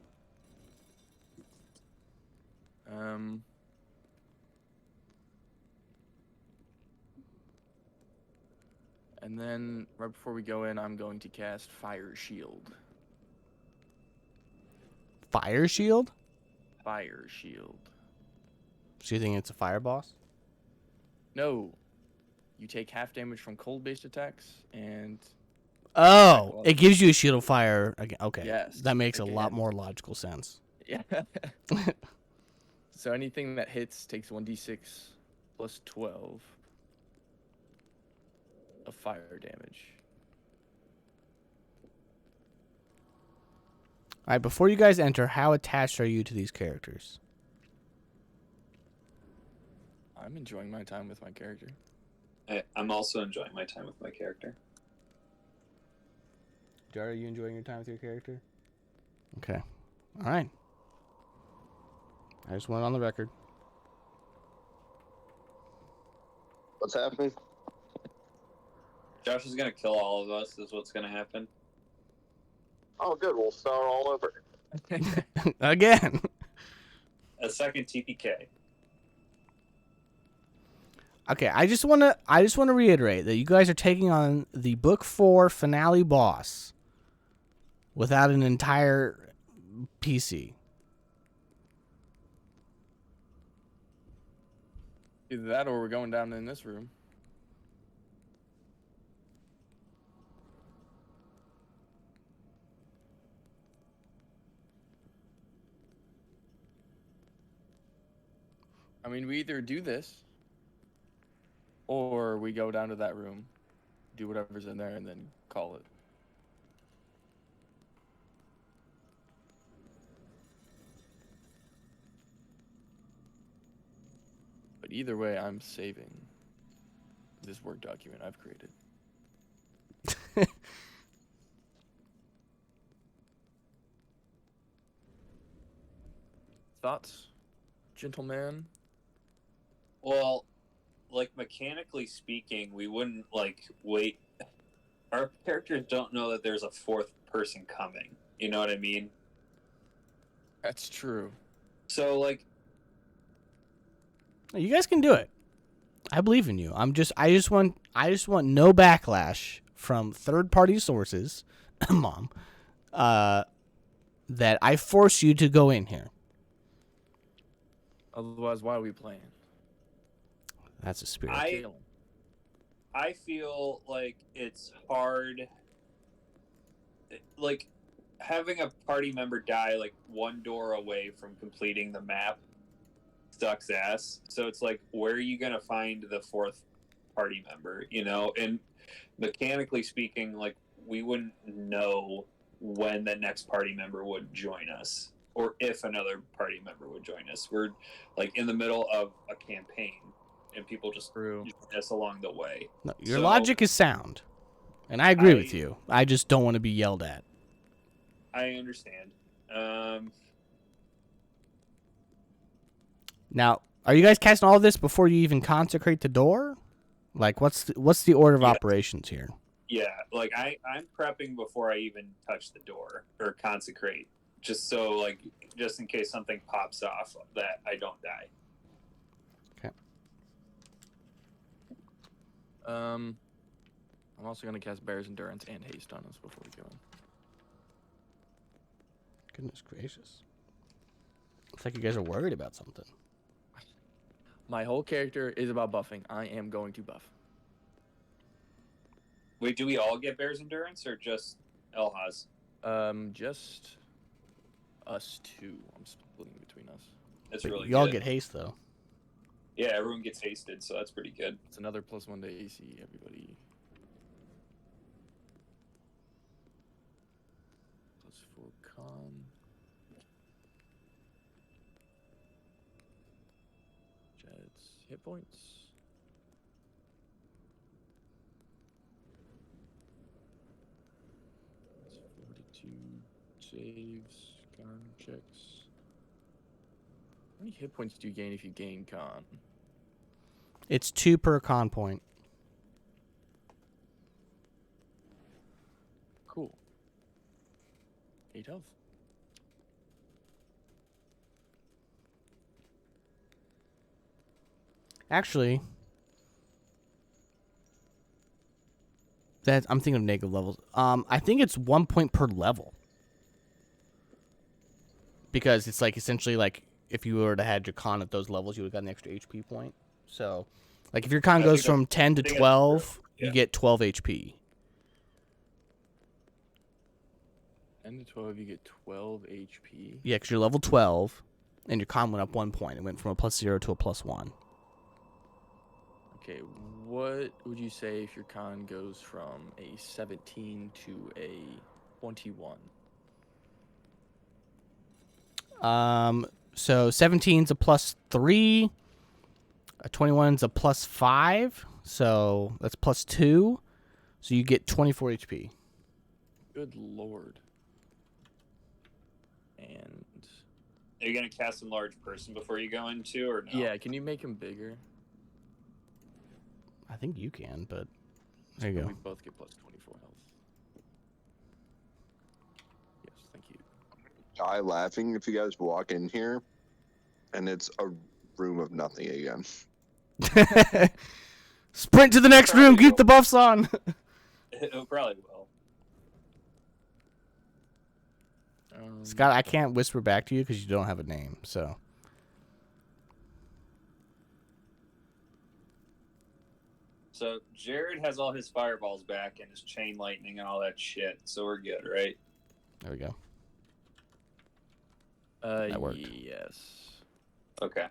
And then right before we go in, I'm going to cast Fire Shield. Fire shield? Fire Shield. So you think it's a fire boss? No. You take half damage from cold-based attacks, and... Oh, it gives you a shield of fire. Okay. Yes, That makes a lot again. more logical sense. Yeah. So anything that hits takes 1d6 plus 12 of fire damage. All right, before you guys enter, how attached are you to these characters? I'm enjoying my time with my character. I'm also enjoying my time with my character. Jared, are you enjoying your time with your character? Okay. All right. I just went on the record. What's happening? Josh is gonna kill all of us. Is what's gonna happen. Oh, good. We'll start all over. Again. A second TPK. Okay, I just want to reiterate that you guys are taking on the book 4 finale boss without an entire PC. Either that or we're going down in this room. I mean, we either do this or we go down to that room, do whatever's in there, and then call it. But either way, I'm saving this Word document I've created. Thoughts, gentleman? Well, like mechanically speaking, we wouldn't like wait. Our characters don't know that there's a fourth person coming. You know what I mean? That's true. So like, You guys can do it. I believe in you. I just want no backlash from third-party sources, Mom, that I force you to go in here. Otherwise, why are we playing? That's a spirit. I feel like it's hard. Like having a party member die like one door away from completing the map sucks ass. So it's like, where are you gonna find the fourth party member? You know, and mechanically speaking, like we wouldn't know when the next party member would join us, or if another party member would join us. We're like in the middle of a campaign, and people just True. join us along the way. No, your So- logic is sound, and I agree with you. I just don't want to be yelled at. I understand. Now, are you guys casting all this before you even consecrate the door? Like, what's the order of Yes. operations here? Yeah, like I'm prepping before I even touch the door or consecrate, just in case something pops off that I don't die. I'm also gonna cast Bear's Endurance and Haste on us before we go in. Goodness gracious. Looks like you guys are worried about something. My whole character is about buffing. I am going to buff. Wait, do we all get Bear's Endurance or just Elhaz? Just us two. I'm splitting between us. That's But really you all good. get haste, though. Yeah, everyone gets hasted, so that's pretty good. It's another +1 to AC, everybody. +4 con. Jets hit points. That's 42 saves, con checks. How many hit points do you gain if you gain con? It's 2 per con point. Cool. 8 health. Actually, I'm thinking of negative levels. I think it's 1 point per level. Because it's like essentially like if you were to had your con at those levels, you would have got an extra HP point. So, like if your con I goes think from 10 to I think that's 12, true. you Yeah. get 12 HP. 10 to 12, you get 12 HP. Yeah, because you're level 12, and your con went up 1 point. It went from a +0 to a +1. Okay, what would you say if your con goes from a 17 to a 21? So 17's a +3, a 21's a +5, So that's +2. So you get 24 HP. Good lord. And Are you gonna cast enlarge person before you go into, or no? yeah, can you make him bigger? I think you can, but there you So go. we both get plus 24 health. Yes, thank you. Die laughing if you guys walk in here, and it's a room of nothing again. Sprint to the next room. Probably Keep the buffs on. It probably will. Scott, I can't whisper back to you because you don't have a name. So So Jared has all his fireballs back and his chain lightning and all that shit. So we're good, right? there we go. That worked. Yes. Okay.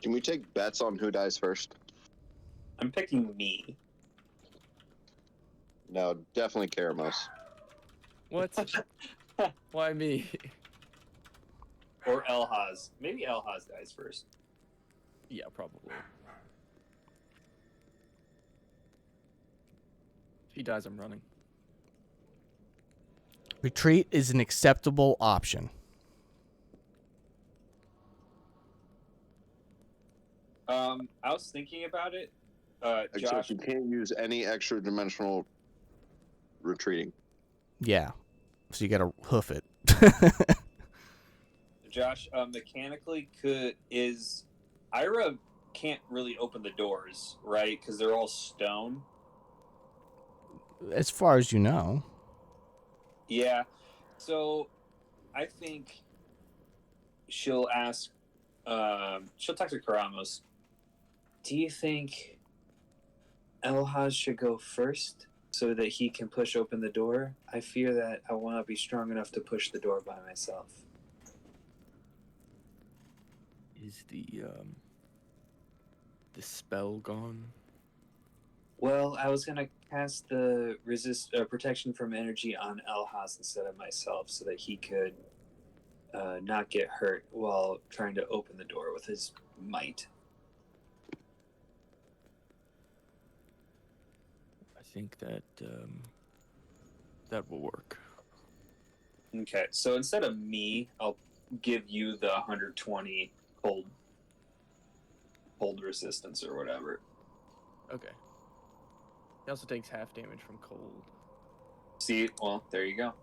Can we take bets on who dies first? I'm picking me. No, definitely Karamos. What? Why me? Or Elhaz. Maybe Elhaz dies first. Yeah, probably. If he dies, I'm running. Retreat is an acceptable option. I was thinking about it. Except Josh, you can't use any extra dimensional retreating. Yeah. So you got to hoof it. mechanically Ira can't really open the doors, right? Because they're all stone. As far as you know. Yeah. So I think she'll ask. She'll talk to Karamos. Do you think Elhaz should go first so that he can push open the door? I fear that I will not be strong enough to push the door by myself. Is the spell gone? Well, I was gonna cast the protection from energy on Elhaz instead of myself, so that he could not get hurt while trying to open the door with his might. I think that that will work. Okay, so instead of me, I'll give you the 120 cold resistance or whatever. Okay. He also takes half damage from cold. See, well, there you go.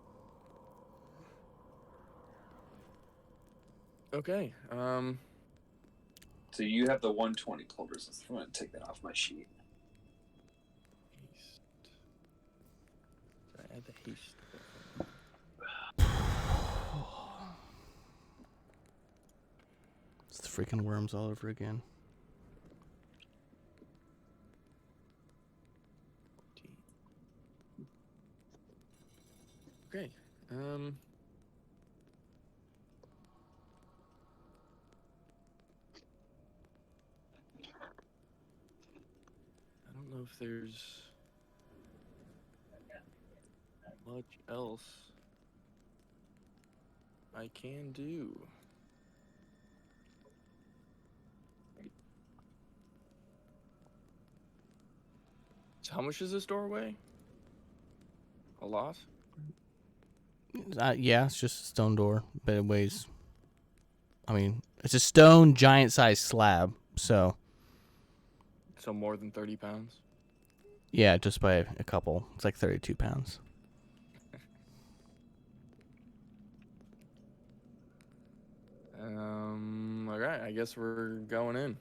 Okay. So you have the 120 cold resistance. I'm gonna take that off my sheet. Haste. Did I add the haste? It's the freaking worms all over again. Okay. I don't know if there's much else I can do. So how much is this doorway? A lot? Yeah, it's just a stone door, but it weighs. I mean, it's a stone giant-sized slab, so So more than 30 pounds? yeah, just by a couple. It's like 32 pounds. Alright, I guess we're going in.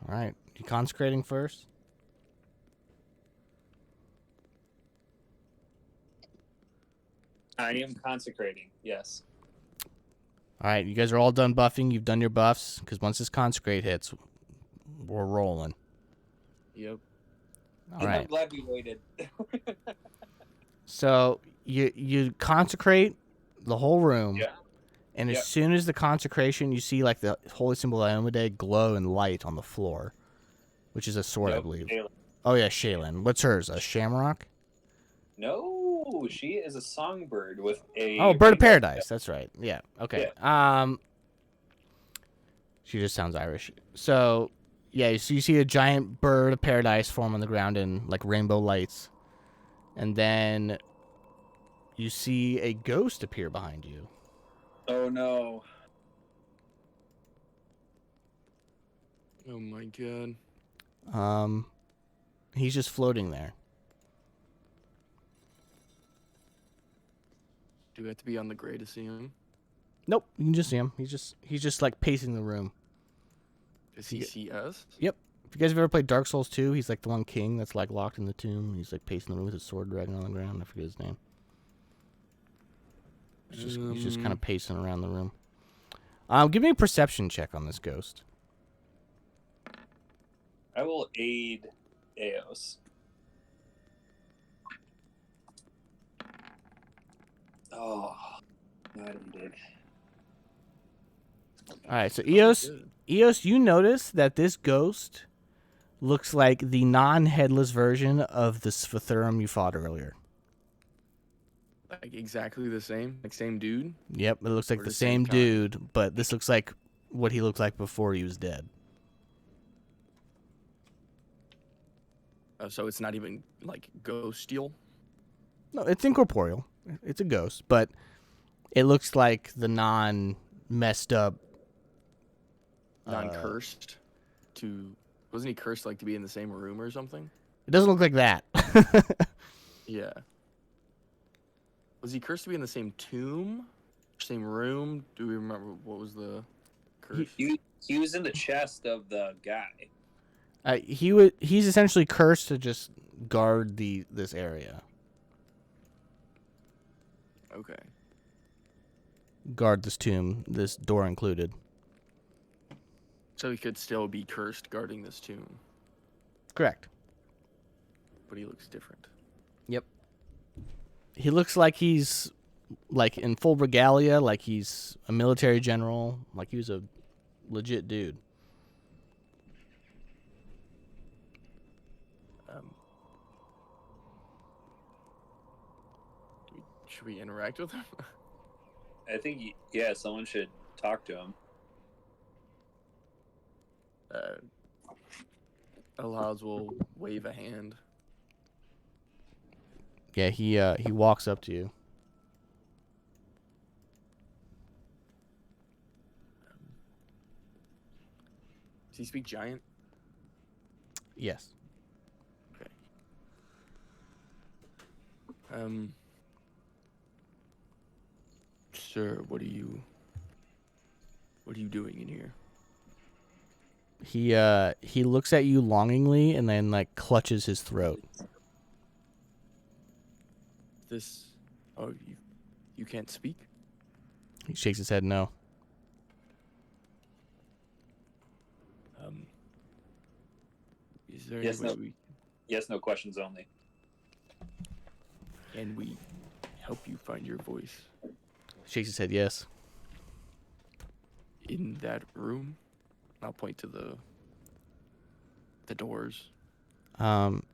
All right, you consecrating first? I am consecrating, yes. All right, you guys are all done buffing. You've done your buffs, because once this consecrate hits, we're rolling. Yep. All right. I'm glad we waited. So you consecrate the whole room. Yeah. And as Yep. soon as the consecration, you see like the holy symbol of Iomedae glow and light on the floor. which is a sword, I Nope, believe. Taylor. Oh yeah, Shaylin. What's hers? A shamrock? No, she is a songbird with a Oh, bird of rainbow paradise. That's right. Yeah. Okay. Yeah. She just sounds Irish. So, yeah. So you see a giant bird of paradise form on the ground in like rainbow lights, and then you see a ghost appear behind you. Oh no. Oh my god. He's just floating there. Do we have to be on the gray to see him? Nope. You can just see him. He's just like pacing the room. Does he see us? Yep. If you guys have ever played Dark Souls 2, he's like the one king that's like locked in the tomb. He's like pacing the room with his sword dragging on the ground. I forget his name. He's just kind of pacing around the room. Give me a perception check on this ghost. I will aid Eos. Oh, no, I did. All right, so Good. Eos, you notice that this ghost looks like the non-headless version of the Sphathurum you fought earlier. Like exactly the same? Like same dude? Yep, it looks like Or the the same same kind. dude, but this looks like what he looked like before he was dead. Oh, so it's not even like ghost steel? No, it's incorporeal. It's a ghost, but it looks like the non-messed up. Non-cursed to... Wasn't he cursed like to be in the same room or something? It doesn't look like that. Yeah. Was he cursed to be in the same tomb? Same room? Do we remember what was the curse? He was in the chest of the guy. He's essentially cursed to just guard this area, Okay. guard this tomb, this door included. So he could still be cursed guarding this tomb, Correct. but he looks different. Yep. He looks like he's like in full regalia, like he's a military general, like he was a legit dude. Should we interact with him? I think, yeah, someone should talk to him. Elhaz will wave a hand. Yeah, he walks up to you. Does he speak giant? Yes. Okay. Sir, what are you doing in here? He looks at you longingly and then like clutches his throat. Oh, you can't speak? He shakes his head no. Is there Yes, any way no. Yes, no questions only. can we help you find your voice Shakes his head yes. in that room? I'll point to the doors.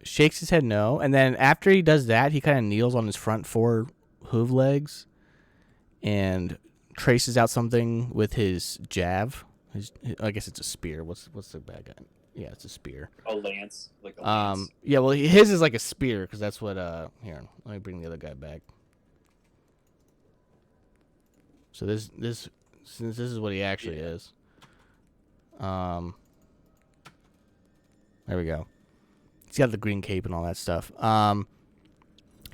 Shakes his head no, and then after he does that, he kind of kneels on his front four hoof legs and traces out something with his jav. I guess it's a spear. What's the bad guy? Yeah, it's a spear. A lance, like a lance. Yeah, well, his is like a spear because that's what. Here, let me bring the other guy back. So this is what he actually is. There we go. He's got the green cape and all that stuff.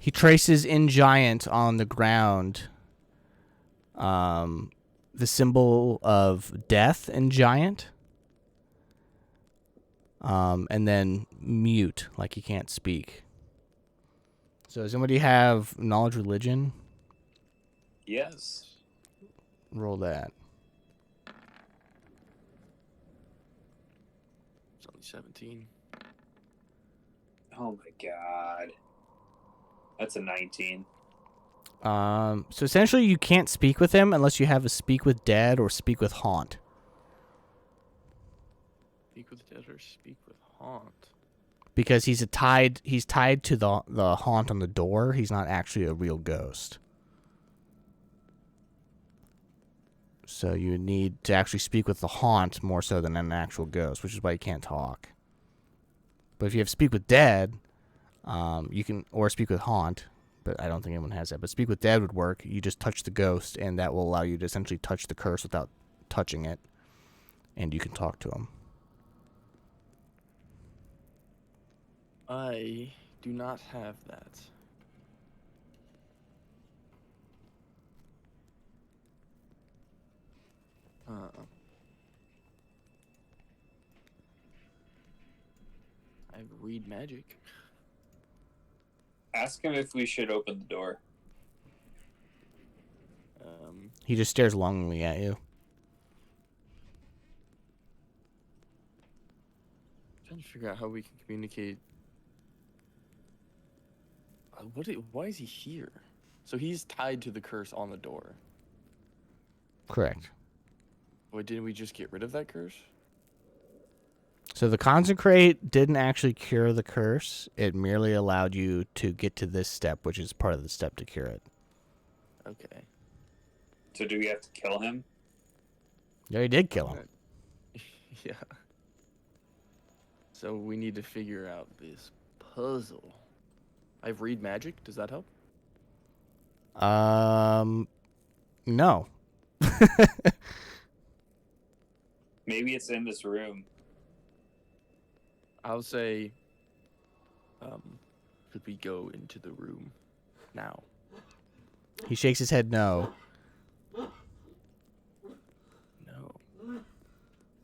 He traces in giant on the ground. The symbol of death in giant. And then mute, like he can't speak. So does anybody have knowledge religion? Yes. Roll that. It's only 17. Oh my god. That's a 19. So essentially you can't speak with him unless you have a speak with dead or speak with haunt. Speak with dead or speak with haunt? Because he's tied to the haunt on the door. He's not actually a real ghost. So you need to actually speak with the haunt more so than an actual ghost, which is why you can't talk. But if you have speak with dead, you can, or speak with haunt, but I don't think anyone has that. But speak with dead would work. You just touch the ghost, and that will allow you to essentially touch the curse without touching it, and you can talk to him. I do not have that. I read magic. Ask him if we should open the door. He just stares longingly at you. Trying to figure out how we can communicate. Why is he here? So he's tied to the curse on the door. Correct. Wait, didn't we just get rid of that curse? So the consecrate didn't actually cure the curse. It merely allowed you to get to this step, which is part of the step to cure it. Okay. So do we have to kill him? Yeah, he did kill him. Yeah. So we need to figure out this puzzle. I read magic. Does that help? No. Maybe it's in this room. I'll say, could we go into the room now? He shakes his head no. No.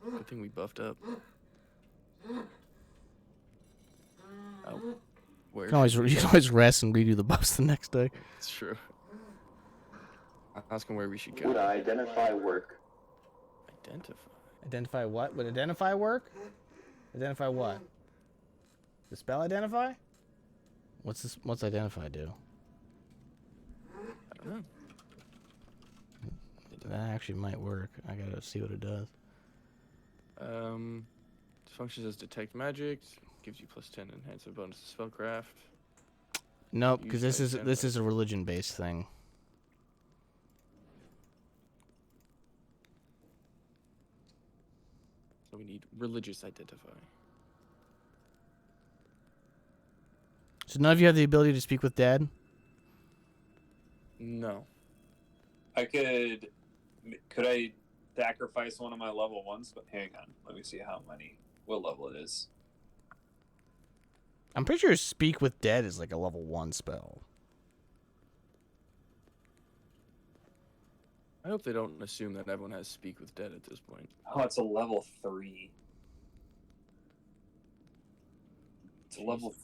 Good thing we buffed up. Oh, where? You can always rest and redo the buffs the next day. It's true. I'm asking where we should Would go. identify work? Identify. Identify what? Would identify work? Identify what? The spell identify? What's identify do? I don't know. That actually might work. I gotta see what it does. Functions as detect magic. Gives you +10 enhancement bonus to spellcraft. Nope, because Use this is a religion based thing. So we need religious identify. So none of you have the ability to speak with dead? No. Could I sacrifice one of my level ones? But hang on, let me see what level it is. I'm pretty sure speak with dead is like a level 1 spell. I hope they don't assume that everyone has speak with dead at this point. Oh, it's a level 3. It's a level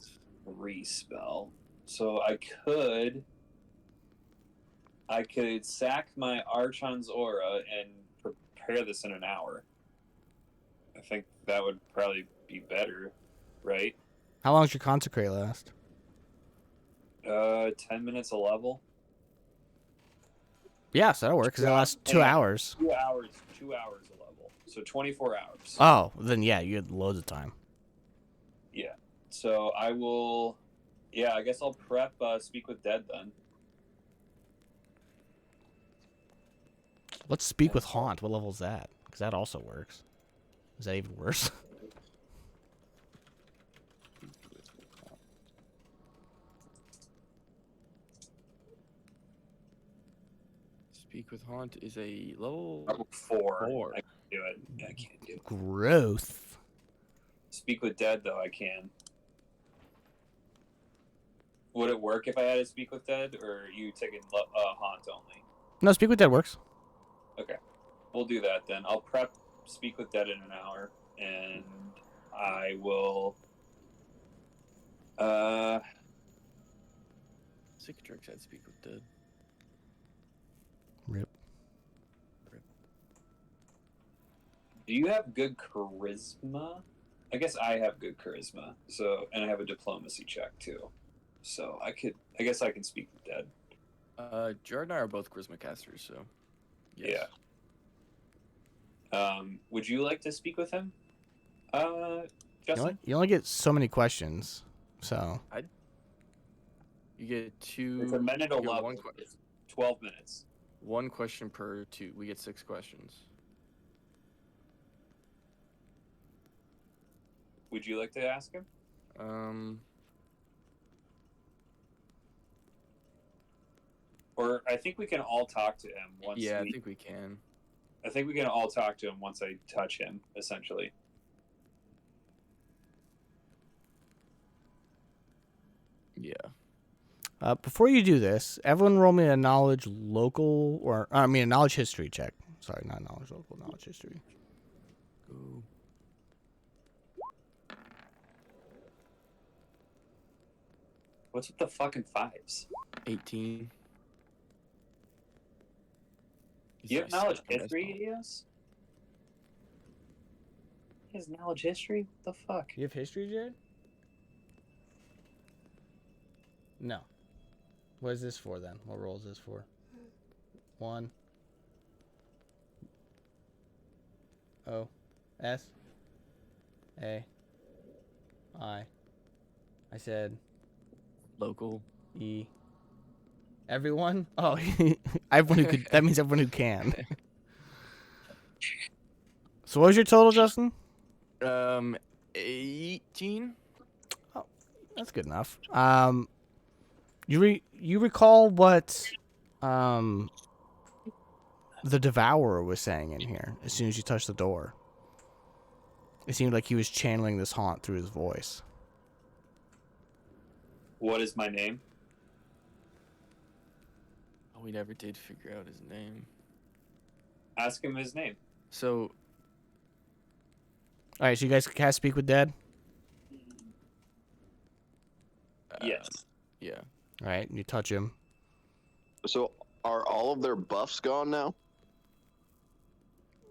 3 spell. So I could sack my Archon's aura and prepare this in an hour. I think that would probably be better, right? How long does your consecrate last? 10 minutes a level. Yeah, so that'll work because it lasts 2 hours. 2 hours a level. So 24 hours. Oh, then yeah, you had loads of time. Yeah. So I will. Yeah, I guess I'll prep Speak with Dead then. Let's speak with haunt. What level is that? Because that also works. Is that even worse? Speak with haunt is a level Level 4. 4. I can do it. I can't do it. Growth. Speak with Dead though, I can. Would it work if I had to Speak with Dead, or are you taking haunt only? No, speak with dead works. Okay, we'll do that then. I'll prep Speak with Dead in an hour, and I will. Cicatrix had speak with dead. Rip. Do you have good charisma? I guess I have good charisma. So, and I have a diplomacy check too. So I guess I can Speak with Dead. Jared and I are both charisma casters, so. Yes. Yeah. Would you like to speak with him? Justin? You only get so many questions, so You get two. It's a minute you get 11. It's 12 minutes. One question per two. We get 6 questions. Would you like to ask him? Or I think we can all talk to him once. Yeah, I think we can. I think we can all talk to him once I touch him, essentially. Yeah. before you do this, everyone roll me a knowledge local a knowledge history check. Sorry, not knowledge local, knowledge history. Go. What's with the fucking 5s? 18. You have knowledge history, Eos? He has knowledge history? What the fuck? You have history, Jared? No. What is this for then? What role is this for? 1 O S A I. I said Local. E. Everyone? Oh, everyone who could. That means everyone who can. So what was your total, Justin? 18. Oh, that's good enough. You recall what the Devourer was saying in here as soon as you touched the door? It seemed like he was channeling this haunt through his voice. What is my name? Oh, we never did figure out his name. Ask him his name. So, All right, so you guys can speak with Dead? Yes. yeah. All right, you touch him. So are all of their buffs gone now?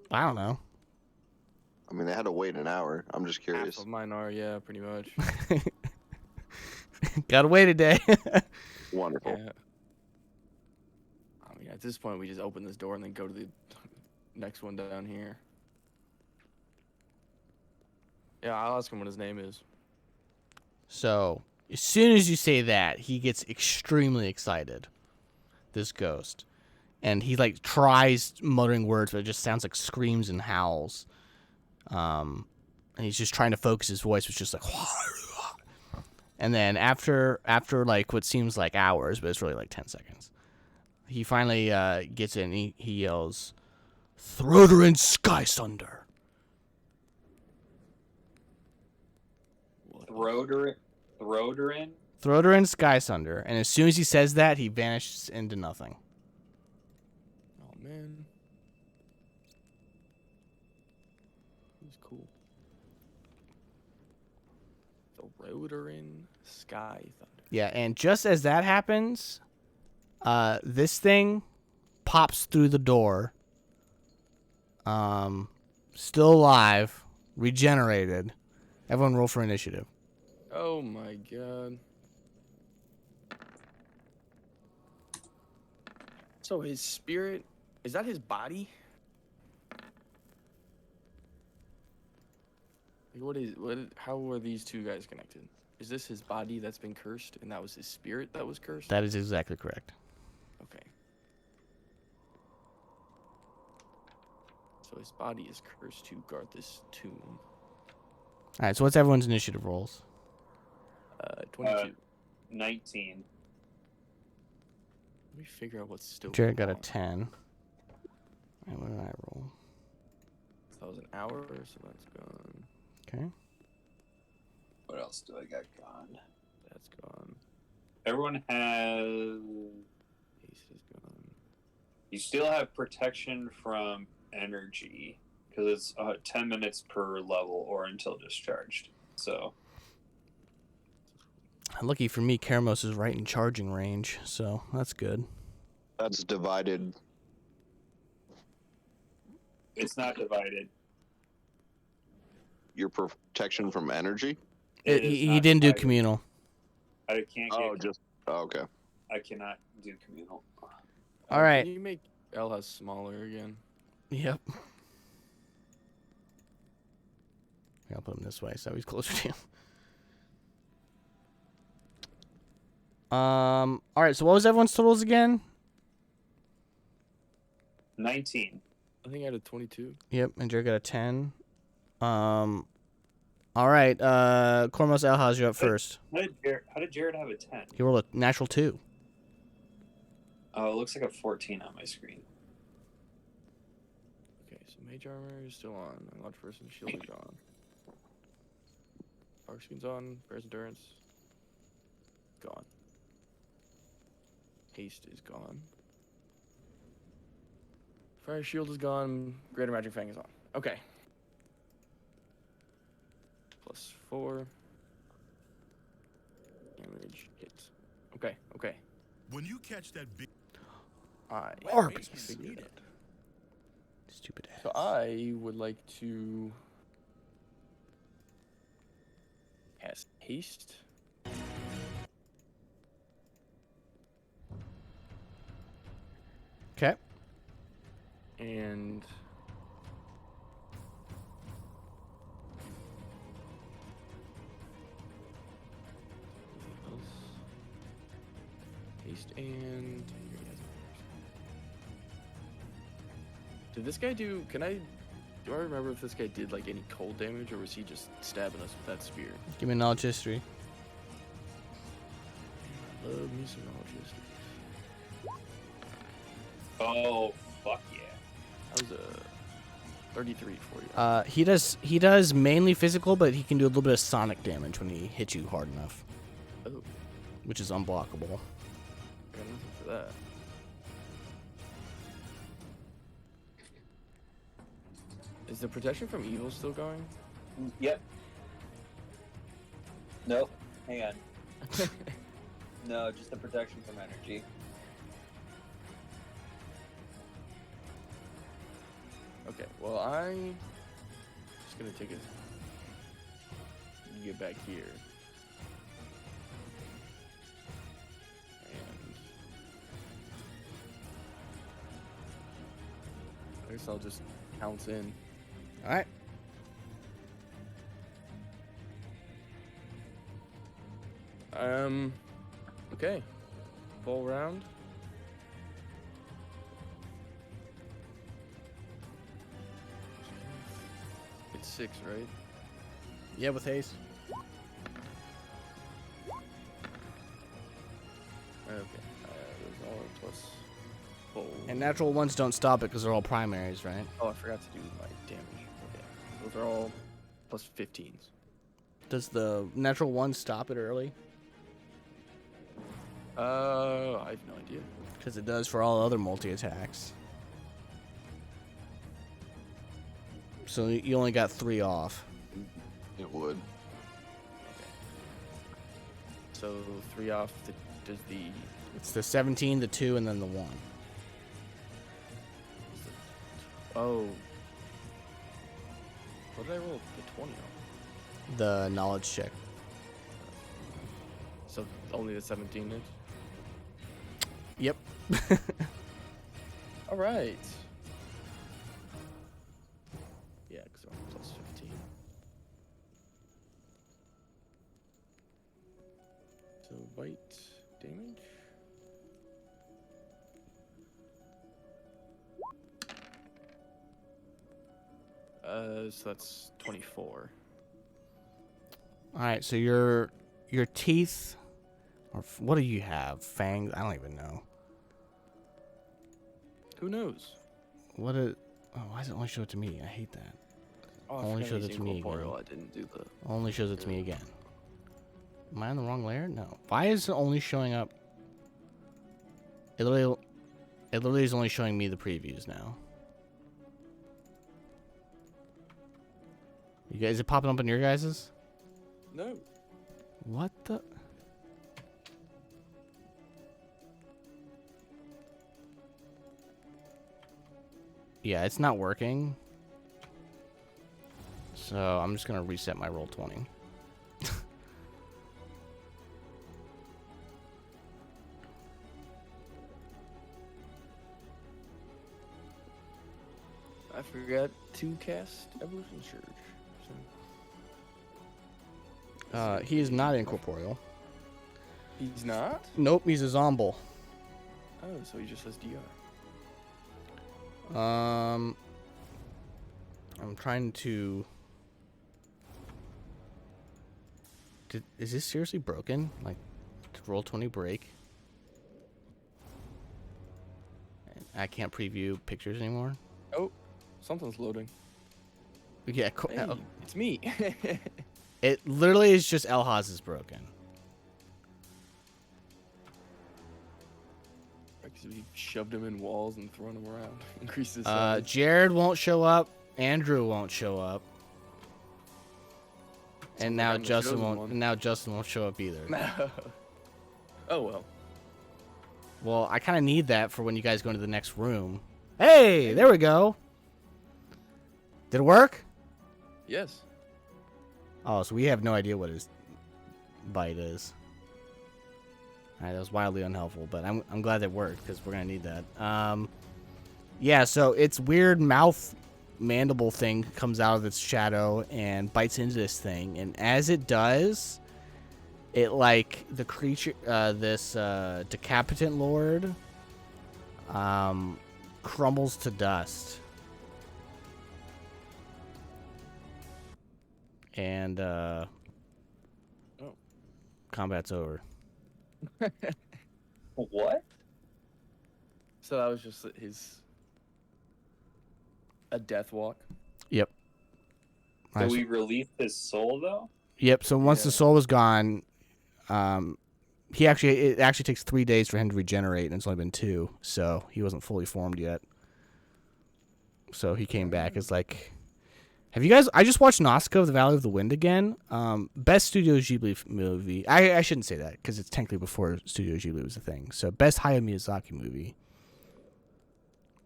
I don't know. I mean, they had to wait an hour. I'm just curious. Half of mine are, yeah, pretty much. Gotta wait a day. Wonderful. Yeah. I mean, at this point, we just open this door and then go to the next one down here. Yeah, I'll ask him what his name is. So, as soon as you say that, he gets extremely excited. This ghost. And he like tries muttering words, but it just sounds like screams and howls. And he's just trying to focus his voice, which is just like and then after like what seems like hours, but it's really like 10 seconds. He finally gets in. He yells, "Throdorin Skysunder." Throdorin? Throdorin Skysunder. And as soon as he says that, he vanishes into nothing. Oh, man. He's cool. The Rotorin Sky Thunder. Yeah, and just as that happens, this thing pops through the door. Still alive, regenerated. Everyone roll for initiative. Oh my god. So his spirit, is that his body? Like, how are these two guys connected? Is this his body that's been cursed and that was his spirit that was cursed? That is exactly correct. Okay. So his body is cursed to guard this tomb. All right, so what's everyone's initiative rolls? 22. 19. Let me figure out what's still Jared got a going on. 10. And what did I roll? That was an hour, so that's gone. Okay. What else do I got gone? That's gone. Everyone has. Ace is gone. You still have protection from energy because it's 10 minutes per level or until discharged. So. Lucky for me, Kermos is right in charging range, so that's good. That's divided. It's not divided. Your protection from energy? It is He not didn't do divided. communal. I can't get. Okay. I cannot do communal. All right. Can you make Elhaz smaller again? Yep. I'll put him this way so he's closer to you. All right. So what was everyone's totals again? 19. I think I had a 22. Yep, and Jared got a 10. All right. Cormos Alhaz, you're up first. How did Jared have a 10? He rolled a natural 2. Oh, it looks like a 14 on my screen. Okay, so mage armor is still on. Unlocked person shield is gone. Power screen's on. Bear's endurance. Gone. Haste is gone. Fire shield is gone. Greater magic fang is on. Okay. +4. Damage hits. Okay, okay. When you catch that big Figured it out. Stupid ass. So I would like to cast haste. Okay. And haste and did this guy do? Do I remember if this guy did like any cold damage, or was he just stabbing us with that spear? Give me knowledge history. I love me some knowledge history. Oh, fuck yeah. That was a 33 for you. He does mainly physical, but he can do a little bit of sonic damage when he hits you hard enough, Oh, which is unblockable. I got nothing for that. Is the protection from evil still going? Yep. Nope. Hang on. No, just the protection from energy. Okay, well I'm just gonna take a get back here. And I guess I'll just pounce in. All right. Okay. Full round. It's 6, right? Yeah, with haste. Okay. There's all plus full. And natural ones don't stop it because they're all primaries, right? Oh, I forgot to do my damage. Okay. Those are all plus 15s. Does the natural one stop it early? I have no idea. Because it does for all other multi-attacks. So you only got 3 off. It would. So 3 off. Does the It's the 17, the 2, and then the 1. oh? What did I roll? The 20 on. The knowledge check. So only the 17 is. Yep. All right. Yeah, because I'm plus 15. So bite damage. So that's 24. All right, so your teeth, or what do you have? Fangs? I don't even know. Who knows? What is? Oh, why does it only show it to me? I hate that. Oh, I Only forgot shows he's it to me incorporeal. again. I didn't do the. Only shows it to me again. Am I on the wrong layer? No. Why is it only showing up? It literally is only showing me the previews now. You guys, is it popping up in your guys's? No. What the? Yeah, it's not working. So I'm just gonna reset my roll 20. I forgot to cast Evolution Surge. So He is not incorporeal. He's not? Nope, he's a zomble. Oh, so he just says DR. I'm trying to. Is this seriously broken? Like, to roll 20 break? I can't preview pictures anymore. Oh, something's loading. Yeah, Hey, it's me. it literally is just Elhaz is broken. Because we shoved him in walls and thrown him around. Increased his size. Jared won't show up. Andrew won't show up. And now Justin won't. And now Justin won't show up either. Oh well. Well, I kind of need that for when you guys go into the next room. Hey, there we go. Did it work? Yes. Oh, so we have no idea what his bite is. All right, that was wildly unhelpful, but I'm glad that worked because we're gonna need that. Yeah, so its weird mouth mandible thing comes out of its shadow and bites into this thing, and as it does, it like the creature, this decapitant lord, crumbles to dust, and combat's over. What? So that was just a death walk. Yep. So we released his soul, though? Yep, so once the soul was gone, it actually takes 3 days for him to regenerate, and it's only been 2, so he wasn't fully formed yet. So he came back as like... Have you guys... I just watched Nausicaa of the Valley of the Wind again. Best Studio Ghibli movie. I shouldn't say that, because it's technically before Studio Ghibli was a thing. So best Hayao Miyazaki movie.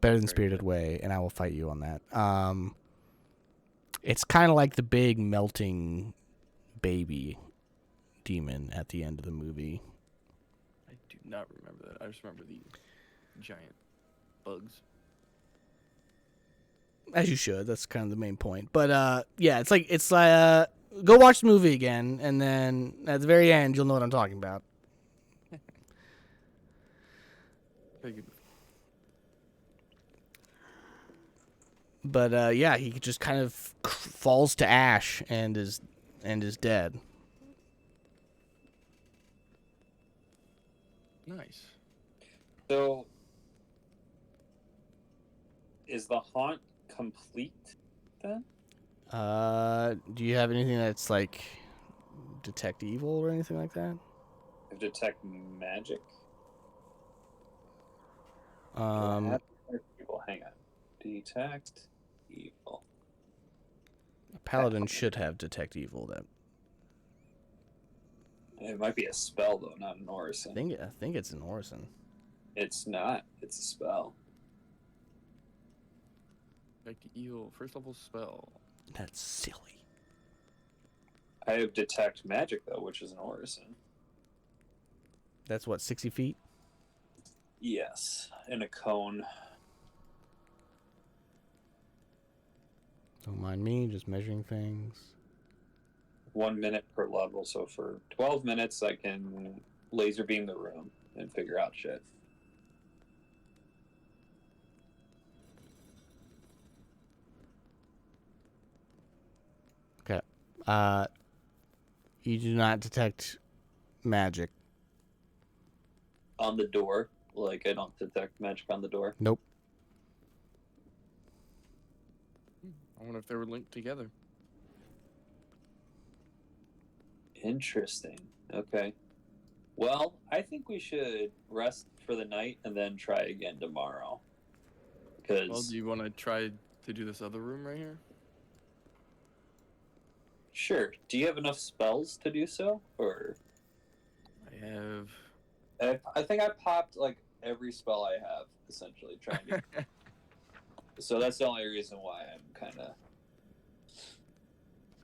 Better than Spirited Away, and I will fight you on that. It's kind of like the big melting baby demon at the end of the movie. I do not remember that. I just remember the giant bugs. As you should. That's kind of the main point. But yeah, it's like go watch the movie again, and then at the very end, you'll know what I'm talking about. Very good. But yeah, he just kind of falls to ash and is dead. Nice. So, is the haunt complete then? Do you have anything that's like detect evil or anything like that? Detect magic? Evil. Hang on. Detect evil. A paladin should have detect evil. That It might be a spell though, not an orison. I think it's an orison. It's not. It's a spell. Like evil, first level spell. That's silly. I have detect magic though, which is an orison. That's what, 60 feet? Yes, in a cone. Don't mind me, just measuring things. 1 minute per level, so for 12 minutes I can laser beam the room and figure out shit. Okay. You do not detect magic. On the door, like I don't detect magic on the door. Nope. I wonder if they were linked together. Interesting. Okay. Well, I think we should rest for the night and then try again tomorrow. Because Well, do you want to try to do this other room right here? sure. Do you have enough spells to do so, or? I have. I think I popped like every spell I have, essentially trying to. So that's the only reason why I'm kind of.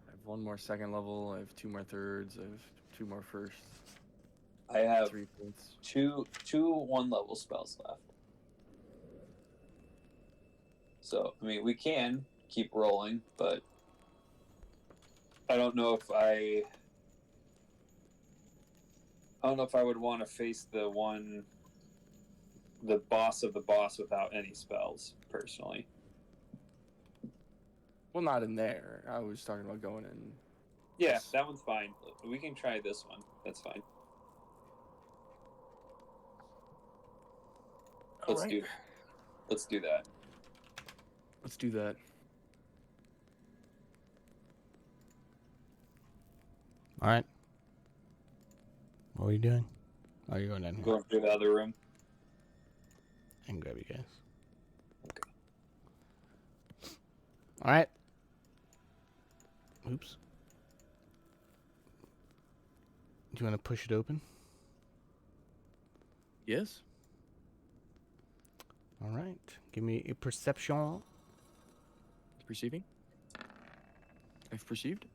I have 1 more second level. I have 2 more thirds. I have 2 more firsts. I have 3 fourths. two 1-level spells left. So I mean, we can keep rolling, but I don't know if I I don't know if I would want to face the boss of the boss without any spells, personally. Well, not in there. I was talking about going in. Yeah, that one's fine. We can try this one. That's fine. Let's Alright. do that. Let's do that. All right. What are you doing? Oh, you're going down here. Going through the other room. I can grab you guys. All right. Oops. Do you want to push it open? Yes. All right. Give me a perception. Perceiving. I've perceived.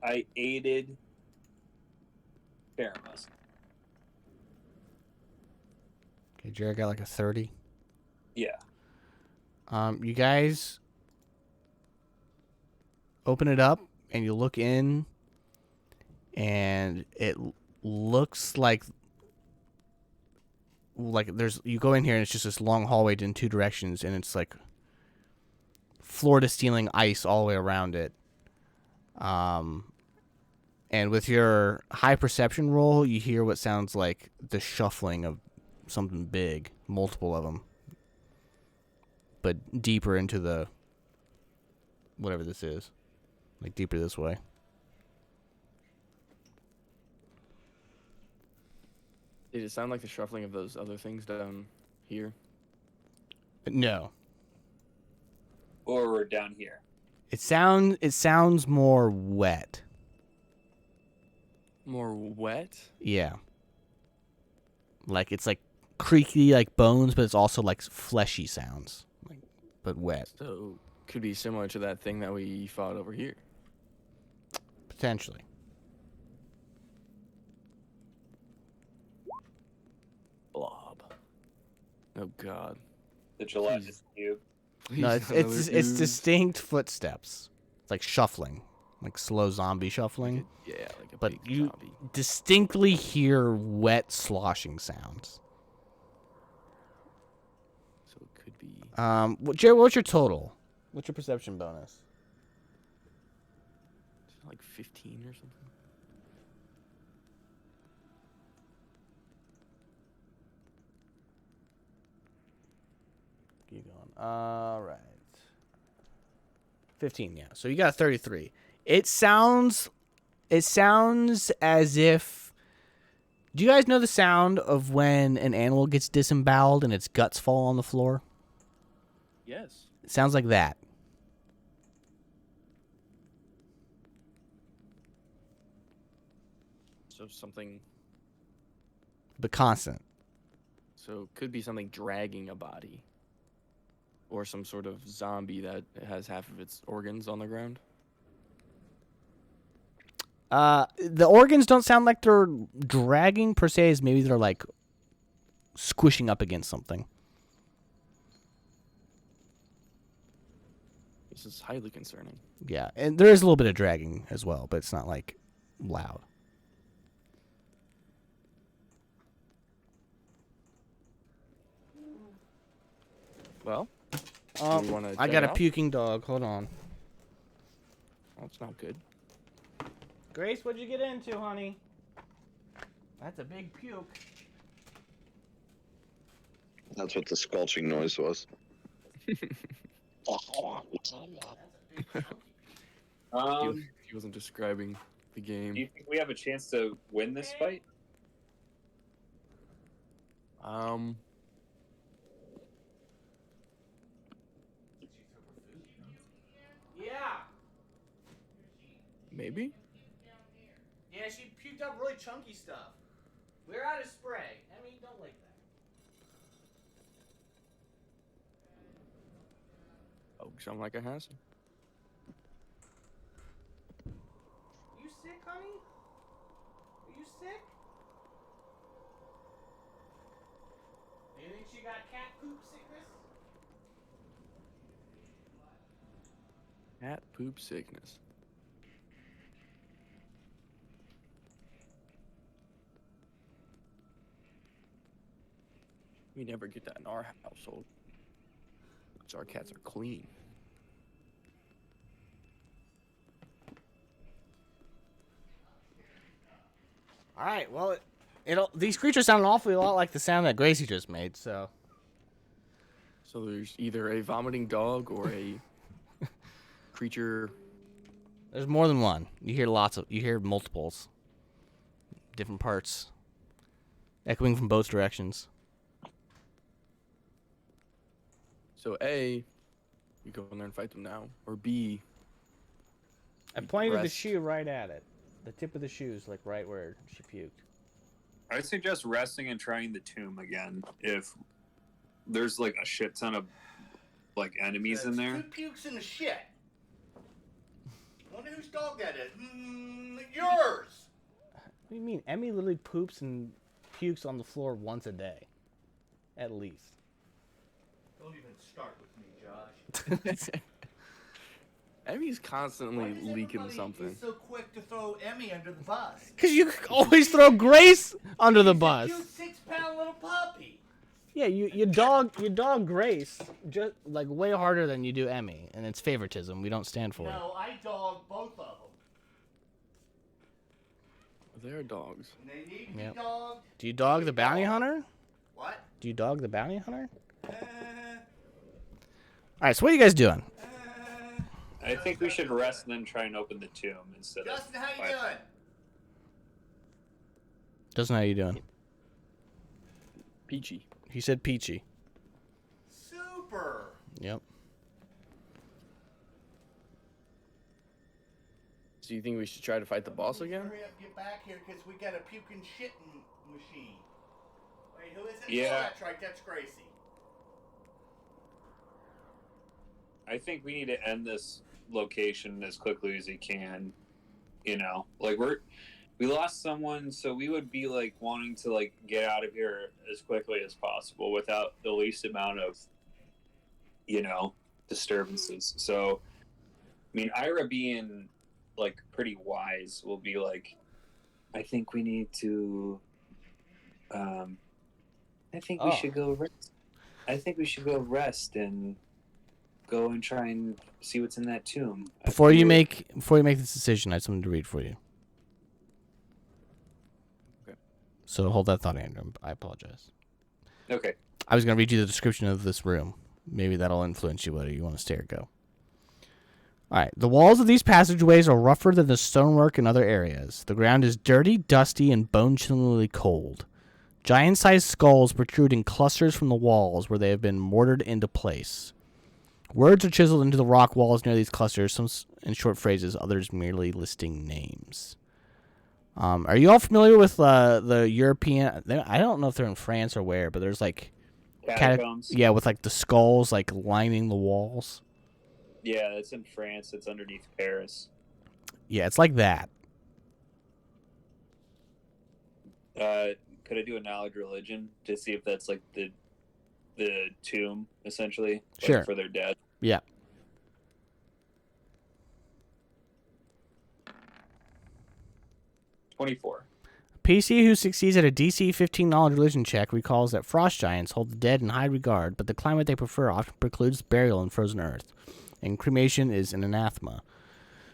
I aided Paramus. Okay, Jared got like a 30. Yeah. You guys open it up and you look in, and it looks like there's, you go in here and it's just this long hallway in two directions, and it's like floor to ceiling ice all the way around it. And with your high perception roll, you hear what sounds like the shuffling of something big, multiple of them, but deeper into the whatever this is, like deeper this way. Did it sound like the shuffling of those other things down here? No, Or we're down here. it sounds more wet. More wet? Yeah, like it's like creaky, like bones, but it's also like fleshy sounds, like but wet So could be similar to that thing that we fought over here. potentially. Blob. Oh God. The gelatinous cube. No, it's Please, it's another it's ooze. distinct footsteps. It's like shuffling, like slow zombie shuffling. Yeah, like a But big you zombie. distinctly hear wet sloshing sounds. So it could be. Jared, what's your total? What's your perception bonus? Like 15 or something. Keep going. All right. 15, yeah. So you got a 33. It sounds as if, do you guys know the sound of when an animal gets disemboweled and its guts fall on the floor? Yes. It sounds like that. So something. But constant. So it could be something dragging a body. Or some sort of zombie that has half of its organs on the ground. The organs don't sound like they're dragging per se, as maybe they're like squishing up against something. This is highly concerning. Yeah, and there is a little bit of dragging as well, but it's not like loud. Well, we wanna I check got it a out? puking dog. Hold on. Oh, it's not good. Grace, what'd you get into, honey? That's a big puke. That's what the squelching noise was. He wasn't describing the game. Do you think we have a chance to win this fight? Yeah. Maybe? Yeah, she puked up really chunky stuff. We're out of spray. I mean, don't like that. Oh, sound like a hassle. You sick, honey? Are you sick? You think she got cat poop sickness? Cat poop sickness. We never get that in our household. So our cats are clean. All right. Well, these creatures sound an awfully lot like the sound that Gracie just made. So So there's either a vomiting dog or a creature. there's more than one. You hear multiples, different parts, echoing from both directions. So A, we go in there and fight them now, or B, I pointed the rest. shoe right at it. The tip of the shoe is like right where she puked. I suggest resting and trying the tomb again if there's like a shit ton of like enemies in there. Who pukes in the shit? Wonder whose dog that is. Yours. What do you mean? Emmy literally poops and pukes on the floor once a day, at least. Don't even start with me, Josh. Emmy's constantly Why does leaking everybody something. be so quick to throw Emmy under the bus? Because you always throw Grace under the She's bus. a cute 6-pound little puppy. Yeah, you dog Grace just like way harder than you do Emmy, and it's favoritism. We don't stand for it. No, I dog both of them. They're dogs. And they need to Yep. be dogged. Do you dog the bounty hunter? What? Do you dog the bounty hunter? All right, so what are you guys doing? I think we should rest and then try and open the tomb instead of. Justin, how you fighting. doing? Doesn't know how you doing. Peachy. He said peachy. Super. Yep. So you think we should try to fight the boss again? Hurry up, get back here, because we got a puking shitting machine. Wait, who is it? Yeah. Oh, that's right, that's Gracie. I think we need to end this location as quickly as we can. You know, like we lost someone, so we would be like wanting to like get out of here as quickly as possible without the least amount of, you know, disturbances. So, I mean, Ira being like pretty wise will be like, I think we need to. I think we should go rest. I think we should go rest and go and try and see what's in that tomb. Before you make this decision, I have something to read for you. Okay. So hold that thought, Andrew. I apologize. Okay. I was going to read you the description of this room. Maybe that'll influence you whether you want to stay or go. All right. The walls of these passageways are rougher than the stonework in other areas. The ground is dirty, dusty, and bone-chillingly cold. Giant-sized skulls protrude in clusters from the walls where they have been mortared into place. Words are chiseled into the rock walls near these clusters, some in short phrases, others merely listing names. Are you all familiar with the European... I don't know if they're in France or where, but there's like... Catacombs. Yeah, with like the skulls like lining the walls. Yeah, it's in France. It's underneath Paris. Yeah, it's like that. Could I do a knowledge religion to see if that's like the tomb, essentially? Like, Sure. for their dead? Yeah. $24. PC who succeeds at a DC 15 knowledge religion check recalls that frost giants hold the dead in high regard, but the climate they prefer often precludes burial in frozen earth, and cremation is an anathema.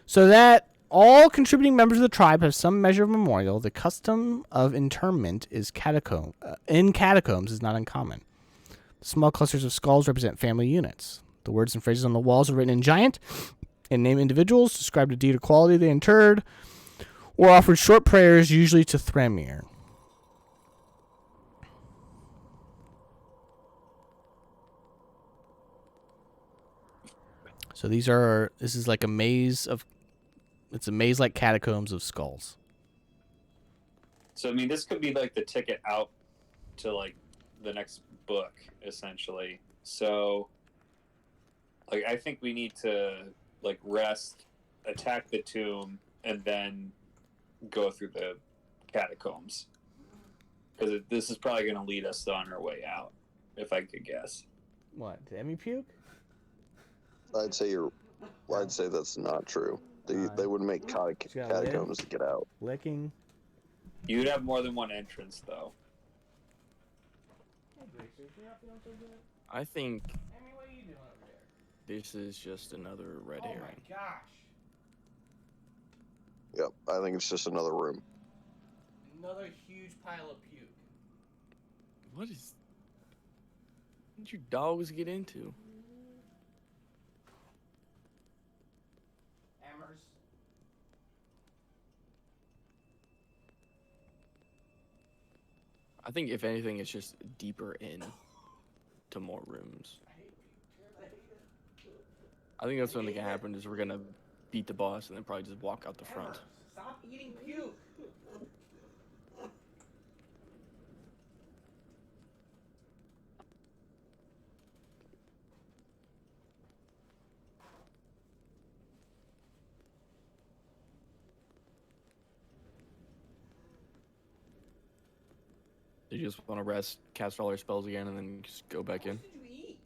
So that all contributing members of the tribe have some measure of memorial, the custom of interment is in catacombs is not uncommon. Small clusters of skulls represent family units. The words and phrases on the walls are written in giant and name individuals, describe the deed or quality they interred, or offered short prayers, usually to Thramir. So this is like a maze it's a maze like catacombs of skulls. So, I mean, this could be like the ticket out to like the next book, essentially. So, like, I think we need to like rest, attack the tomb, and then go through the catacombs, because this is probably going to lead us on our way out, if I could guess. What? Did Emmy puke? I'd say that's not true. They wouldn't make She's got catacombs to get out. Licking. You'd have more than one entrance, though. I think Amy, what are you doing over there? this is just another red Oh my herring. gosh. Yep, I think it's just another room. Another huge pile of puke. What did you dogs get into? Hammers. I think if anything, it's just deeper in to more rooms. I think that's what's gonna happen is we're gonna beat the boss and then probably just walk out the front. Stop eating puke. You just want to rest, cast all our spells again, and then just go back in. What did you eat?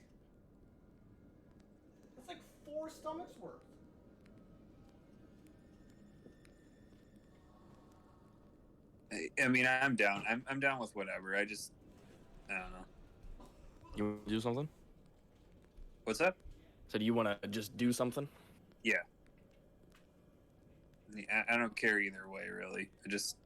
That's like 4 stomachs worth. I mean, I'm down. I'm down with whatever. I don't know. You want to do something? What's up? So do you want to just do something? Yeah. I don't care either way, really. I just.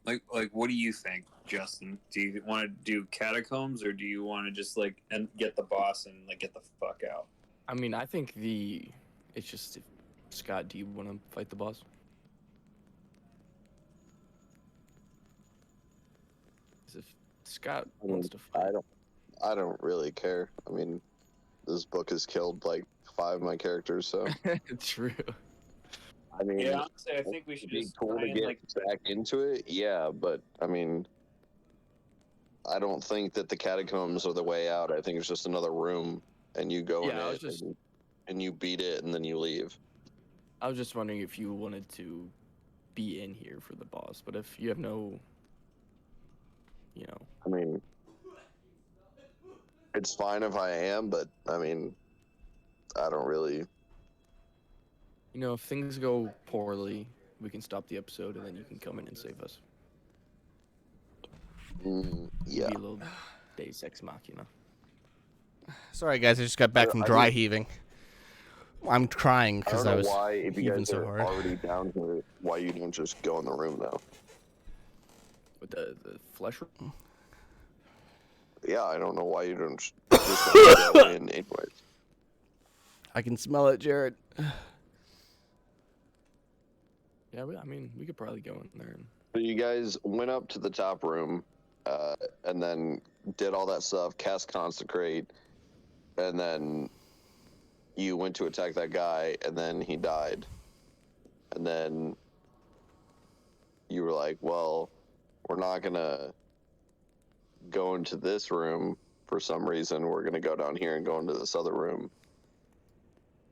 Like, what do you think, Justin? Do you want to do catacombs, or do you want to just and get the boss and get the fuck out? I mean, I think it's just Scott. Do you want to fight the boss? 'Cause if Scott wants to fight, I don't really care. I mean, this book has killed like 5 of my characters, so true. I mean, Yeah, honestly, I think we should it'd be just cool try to and get back into it. Yeah, but I mean, I don't think that the catacombs are the way out. I think it's just another room, and you go Yeah, I in was it, just- and you beat it, and then you leave. I was just wondering if you wanted to be in here for the boss, but if you have no, I mean, it's fine if I am, but I mean, I don't really. if things go poorly, we can stop the episode and then you can come in and save us. Yeah. Be a little Deus Ex Machina. Sorry, guys. I just got back from dry heaving. I'm crying I because don't I know was why, if you heaving guys so are hard. already down here, why you don't just go in the room though? With the flesh room? Yeah, I don't know why you don't just go in anyways. I can smell it, Jared. Yeah, we could probably go in there. So you guys went up to the top room, and then did all that stuff, cast Consecrate, and then you went to attack that guy, and then he died. And then you were like, well, we're not going to go into this room for some reason. We're going to go down here and go into this other room.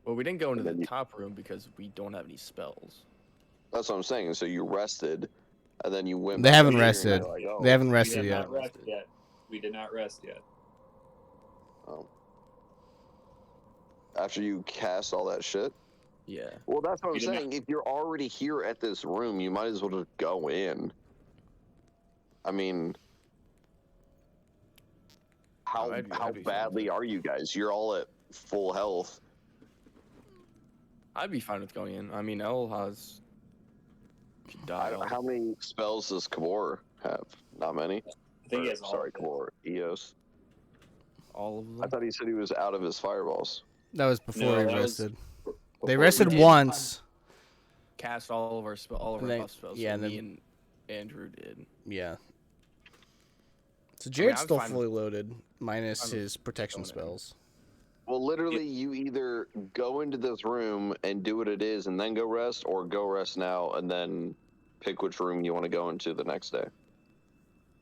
Well, we didn't go into the top room because we don't have any spells. That's what I'm saying. So you rested, and then you went. They back haven't here, and rested. you're like, oh. They haven't We rested have yet. not rested yet. We did not rest yet. Oh. After you cast all that shit? Yeah. Well, that's what I'm You did not- saying. If you're already here at this room, you might as well just go in. I mean, how I'd be how fine with badly that. are you guys? You're all at full health. I'd be fine with going in. I mean, El has died. How many spells does Kabor have? Not many. I think he has all Sorry, of it. Kabor. Eos. All of them? I thought he said he was out of his fireballs. That was before No, he that was rested. before They we rested did. once. Cast all of our And they- buff spells. yeah, so and me then- and Andrew did. Yeah. So Jared's I'm still fine fully loaded, minus I'm his protection going in. spells. Well, literally, you either go into this room and do what it is and then go rest, or go rest now and then pick which room you want to go into the next day.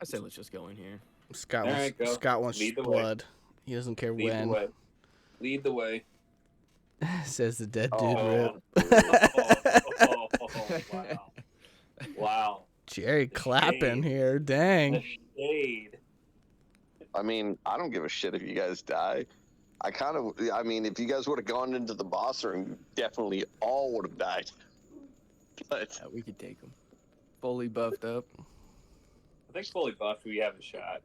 I say let's just go in here. Scott All wants, right, go. Scott wants Lead the way. blood. He doesn't care Lead when. the way. Lead the way. Says the dead dude. Oh. Rip. Wow. Wow. Jerry clapping shade. here. Dang. The shade I mean, I don't give a shit if you guys die. I mean, if you guys would have gone into the boss room, definitely all would have died. But Yeah, we could take him. Fully buffed up. I think fully buffed, we have a shot.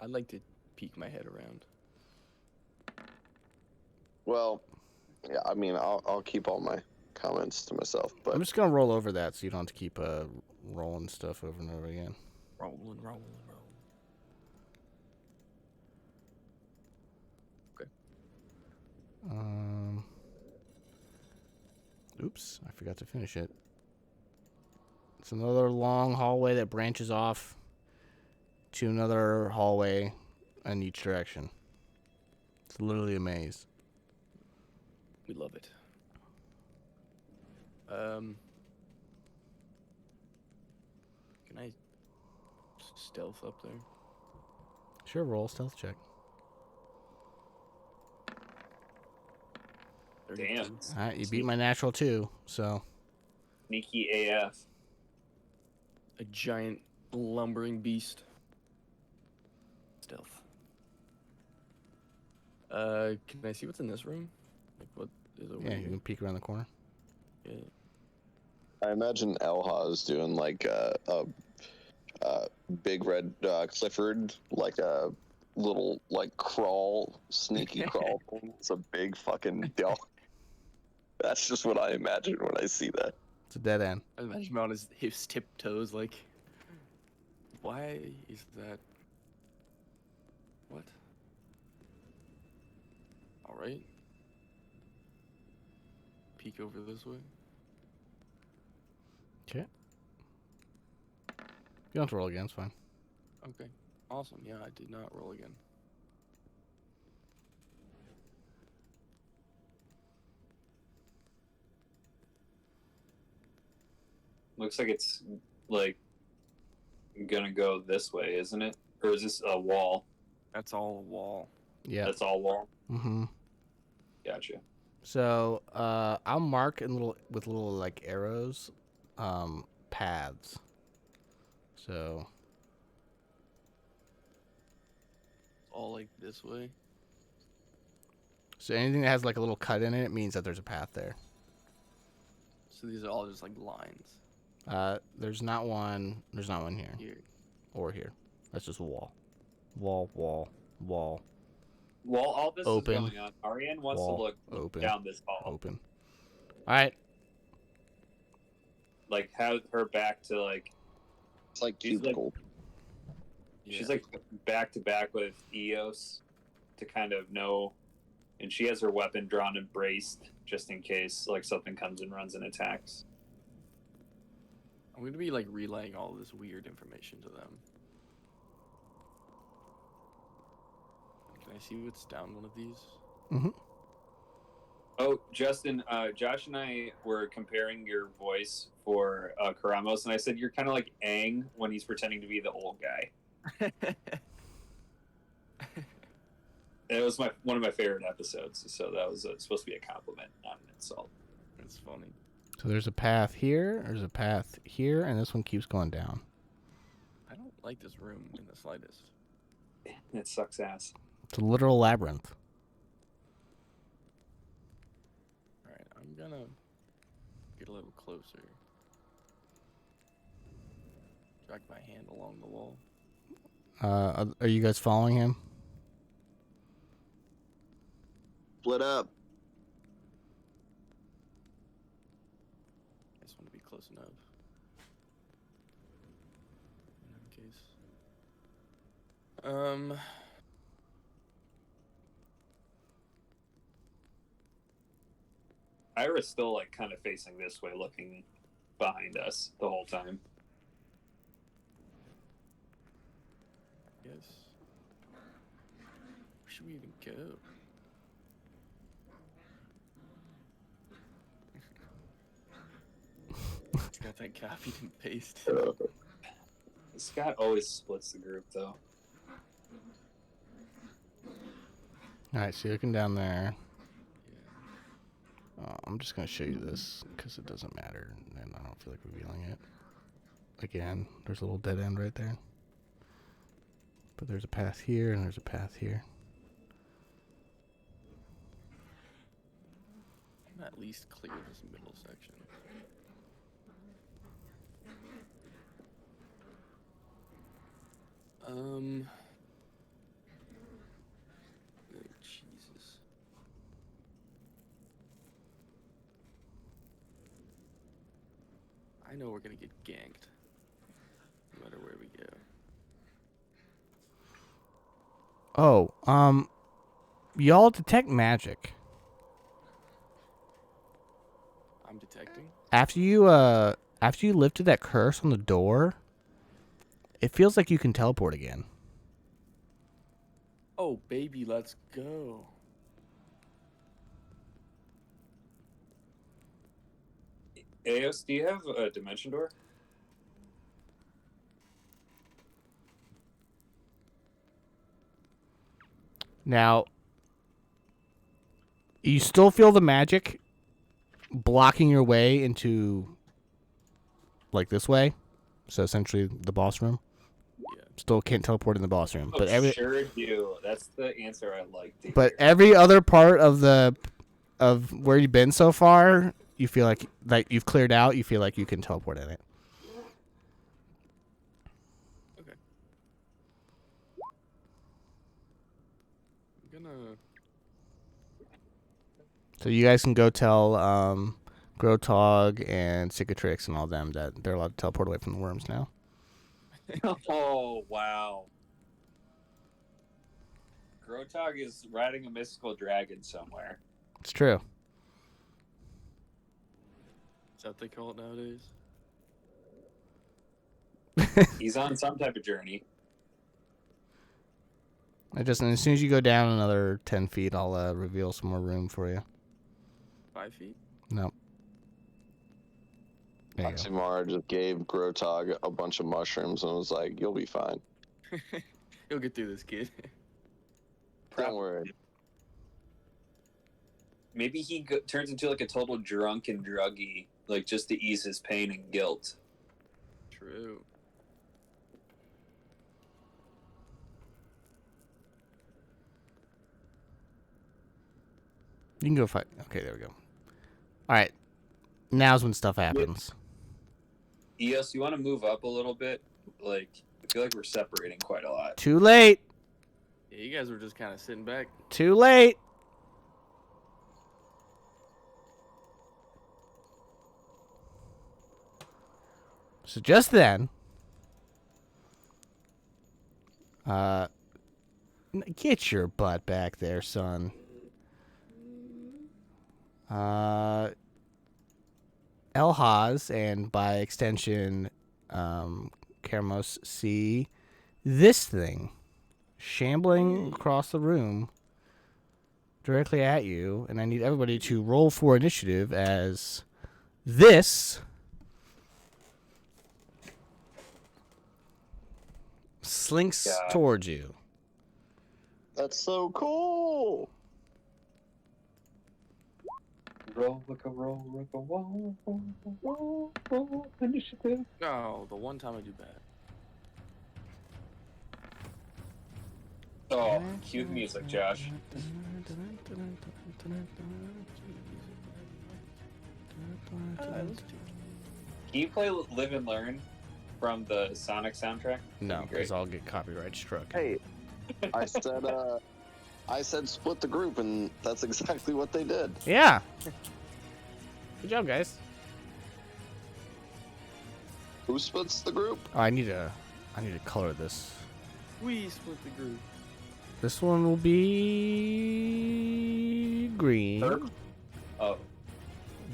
I'd like to peek my head around. well, yeah. I mean, I'll keep all my comments to myself. But I'm just gonna roll over that so you don't have to keep rolling stuff over and over again. Rolling. Okay. Oops, I forgot to finish it. It's another long hallway that branches off to another hallway in each direction. It's literally a maze. We love it. Can I stealth up there? Sure, roll a stealth check. Damn. All right, you beat my natural 2, so Sneaky AF. A giant lumbering beast. Stealth. Can I see what's in this room? Like what is over yeah, here? you can peek around the corner. Yeah. I imagine Elha's doing like a big red Clifford, like a little like crawl, sneaky crawl thing. It's a big fucking dog. That's just what I imagine when I see that. It's a dead end. I imagine him on his tiptoes, like. Why is that? What? All right. Peek over this way. Okay. You don't have to roll again, it's fine. Okay. Awesome. Yeah, I did not roll again. Looks like it's like gonna go this way, isn't it? Or is this a wall? That's all a wall. Yeah. That's all wall. Mm-hmm. Gotcha. So, I'll mark in with little like arrows, paths. So, All like this way. so anything that has like a little cut in it means that there's a path there. So these are all just like lines. There's not one here Here. or here. That's just a wall. Wall. While all this Open. is going on, Ariane wants Wall. to look Open. down this hall. Open. All right. Like have her back to like It's like She's like- cubicle. she's like back to back with Eos to kind of know, and she has her weapon drawn and braced just in case like something comes and runs and attacks. I'm gonna be like relaying all this weird information to them. Can I see what's down one of these? Mm-hmm. Oh, Justin, Josh and I were comparing your voice for Karamos, and I said you're kind of like Aang when he's pretending to be the old guy. And it was one of my favorite episodes, so that was supposed to be a compliment, not an insult. That's funny. So there's a path here. There's a path here, and this one keeps going down. I don't like this room in the slightest. It sucks ass. It's a literal labyrinth. Alright, I'm gonna get a little closer. Drag my hand along the wall. Are you guys following him? Split up. I just want to be close enough. In case. Ira's still like kind of facing this way, looking behind us the whole time. Yes. Where should we even go? It's got that copied and pasted. Scott always splits the group, though. All right, so you're looking down there. I'm just going to show you this because it doesn't matter, and I don't feel like revealing it. Again, there's a little dead end right there. But there's a path here and there's a path here. I'm at least clear this middle section. Oh, Jesus. I know we're gonna get ganked. No matter where we go. Oh, y'all detect magic. I'm detecting. After you lifted that curse on the door, it feels like you can teleport again. Oh, baby, let's go. Aos, do you have a dimension door? Now, you still feel the magic blocking your way into, like, this way. So essentially the boss room. Yeah. Still can't teleport in the boss room. Oh, But every sure do. That's the answer I like to but hear. every other part of where you've been so far, you feel like you've cleared out, you feel like you can teleport in it. Okay. I'm gonna. So you guys can go tell Grotog and Cicatrix and all them that they're allowed to teleport away from the worms now. Oh, wow. Grotog is riding a mystical dragon somewhere. It's true. Is that what they call it nowadays? He's on some type of journey. And as soon as you go down another 10 feet, I'll reveal some more room for you. 5 feet? No. There you go. Oxymar just gave Grotog a bunch of mushrooms and was like, "You'll be fine. You'll get through this, kid. Don't worry." Maybe he turns into like a total drunk and druggy, like just to ease his pain and guilt. True. You can go fight. Okay, there we go. All right. Now's when stuff happens. EOS, you want to move up a little bit? Like, I feel like we're separating quite a lot. Too late. Yeah, you guys were just kind of sitting back. Too late. So just then, get your butt back there, son. Elhaz, and by extension, Kermos, see this thing shambling across the room directly at you, and I need everybody to roll for initiative as this slinks towards you. That's so cool. Roll, like a roll, like a roll, initiative. Oh, the one time I do bad. Oh, cue the music, Josh. Can you play Live and Learn from the Sonic soundtrack? No, because I'll get copyright struck. Hey, I said split the group, and that's exactly what they did. Yeah. Good job, guys. Who splits the group? Oh, I need to color this. We split the group. This one will be green. Oh.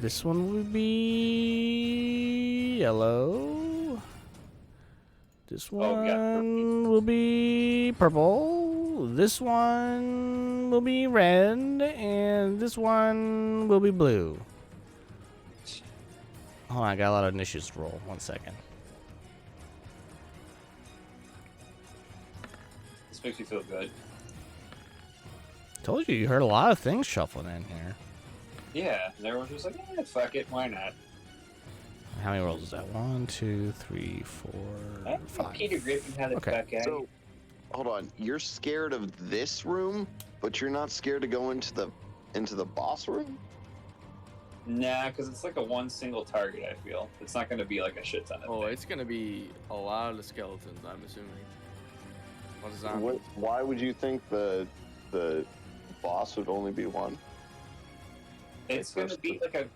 This one will be yellow. This one will be purple. This one will be red. And this one will be blue. Hold on, I got a lot of initiatives to roll. 1 second. This makes me feel good. Told you heard a lot of things shuffling in here. Yeah, and everyone's just like, fuck it, why not? How many rolls is that? 1, 2, 3, 4, 5. Peter Griffin had a Okay. fuck guy. So, hold on. You're scared of this room, but you're not scared to go into the boss room? Nah, because it's like a one single target. I feel it's not going to be like a shit ton of. Oh, things. it's gonna be a lot of skeletons, I'm assuming. A lot of zombies. Why would you think the boss would only be one? It's going to be like a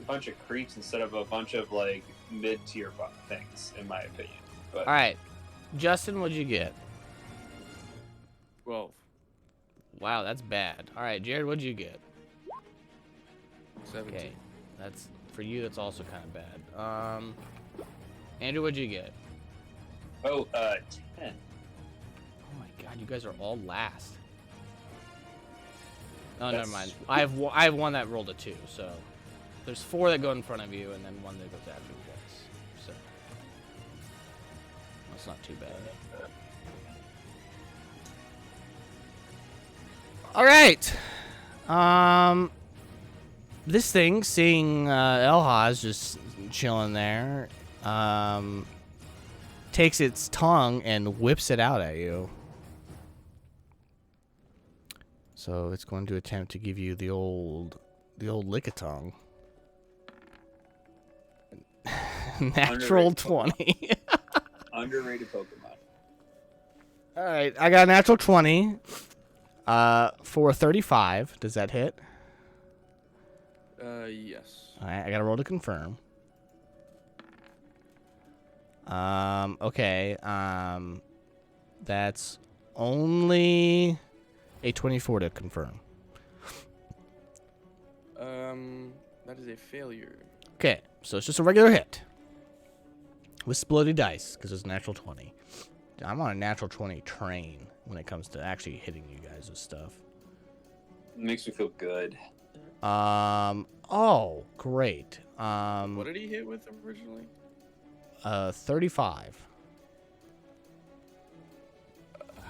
bunch of creeps instead of a bunch of like mid tier things, in my opinion. But All right, Justin, what'd you get? 12. Wow, that's bad. All right, Jared, what'd you get? 17. Okay, that's for you. That's also kind of bad. Andrew, what'd you get? 10. Oh my God, you guys are all last. Oh, never mind. I have one that rolled a 2, so there's 4 that go in front of you, and then 1 that goes after you guys. So that's not too bad. All right. This thing, seeing Elhaz just chilling there, takes its tongue and whips it out at you. So it's going to attempt to give you the old lick-a-tongue. Natural 20. Underrated Pokemon. All right, I got a natural 20 for a 35. Does that hit? Yes. All right, I got to roll to confirm. Okay. That's only a 24 to confirm. That is a failure. Okay, so it's just a regular hit with splitty dice because it's a natural 20. I'm on a natural 20 train when it comes to actually hitting you guys with stuff. Makes me feel good. Oh, great. What did he hit with originally? 35.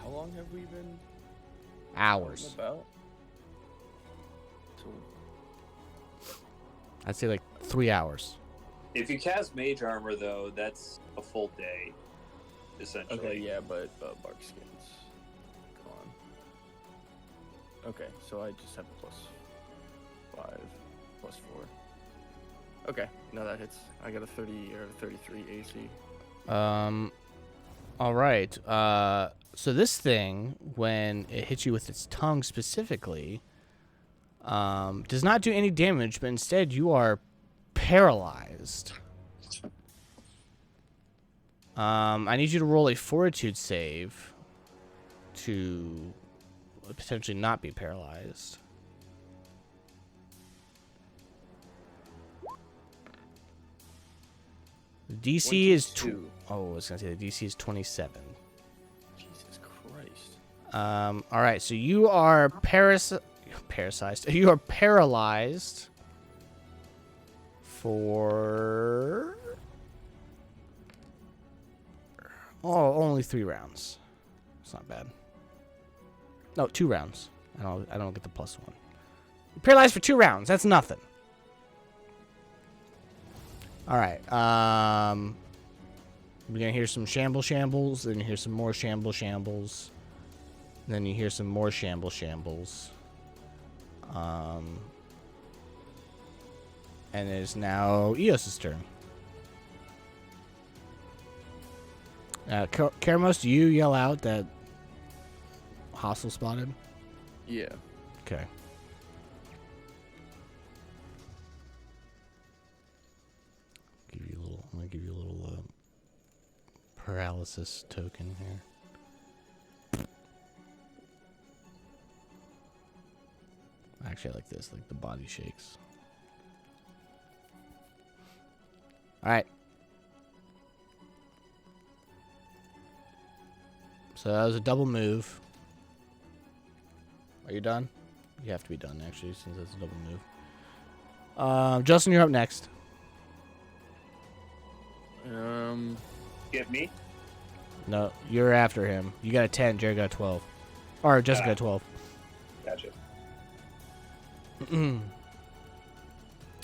How long have we been Hours. about? So, I'd say like 3 hours. If you cast Mage Armor, though, that's a full day, essentially. okay, yeah, but bark skins. Come on. Okay, so I just have a +5, +4. Okay, now that hits. I got a 30 or 33 AC. All right. So this thing, when it hits you with its tongue specifically, does not do any damage, but instead you are paralyzed. I need you to roll a fortitude save to potentially not be paralyzed. The DC is 22. Oh, I was gonna say the DC is 27. Jesus Christ. All right, so you are parasized. You are paralyzed for only 3 rounds. It's not bad. No, 2 rounds. I don't get the +1. You're paralyzed for 2 rounds. That's nothing. All right. We're gonna hear some shambles, then you hear some more shambles, then you hear some more shambles. And it is now Eos's turn. Karamos, do you yell out that hostile spotted? Yeah. Okay. I'm gonna give you a little paralysis token here. Actually, I like this, like the body shakes. All right. So that was a double move. Are you done? You have to be done, actually, since it's a double move. Justin, you're up next. Get me? No, you're after him. You got a 10, Jared got a 12. Or Jessica got a 12. Gotcha.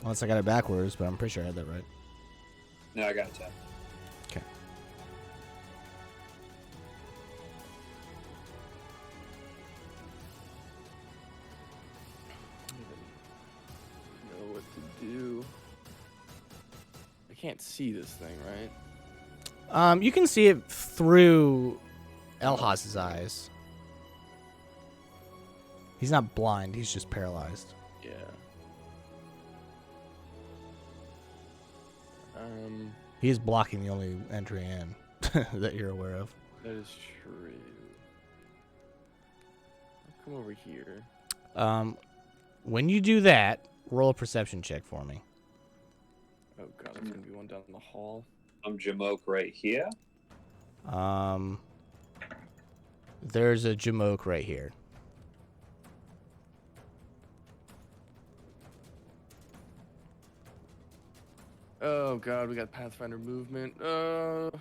Unless I got it backwards, but I'm pretty sure I had that right. No, I got a 10. Okay. can't see this thing, right? You can see it through Elhaz's eyes. He's not blind. He's just paralyzed. Yeah. He is blocking the only entry in that you're aware of. That is true. I'll come over here. When you do that, roll a perception check for me. Oh god, there's gonna be one down in the hall. I'm Jamoke right here. There's a Jamoke right here. Oh god, we got Pathfinder movement. That's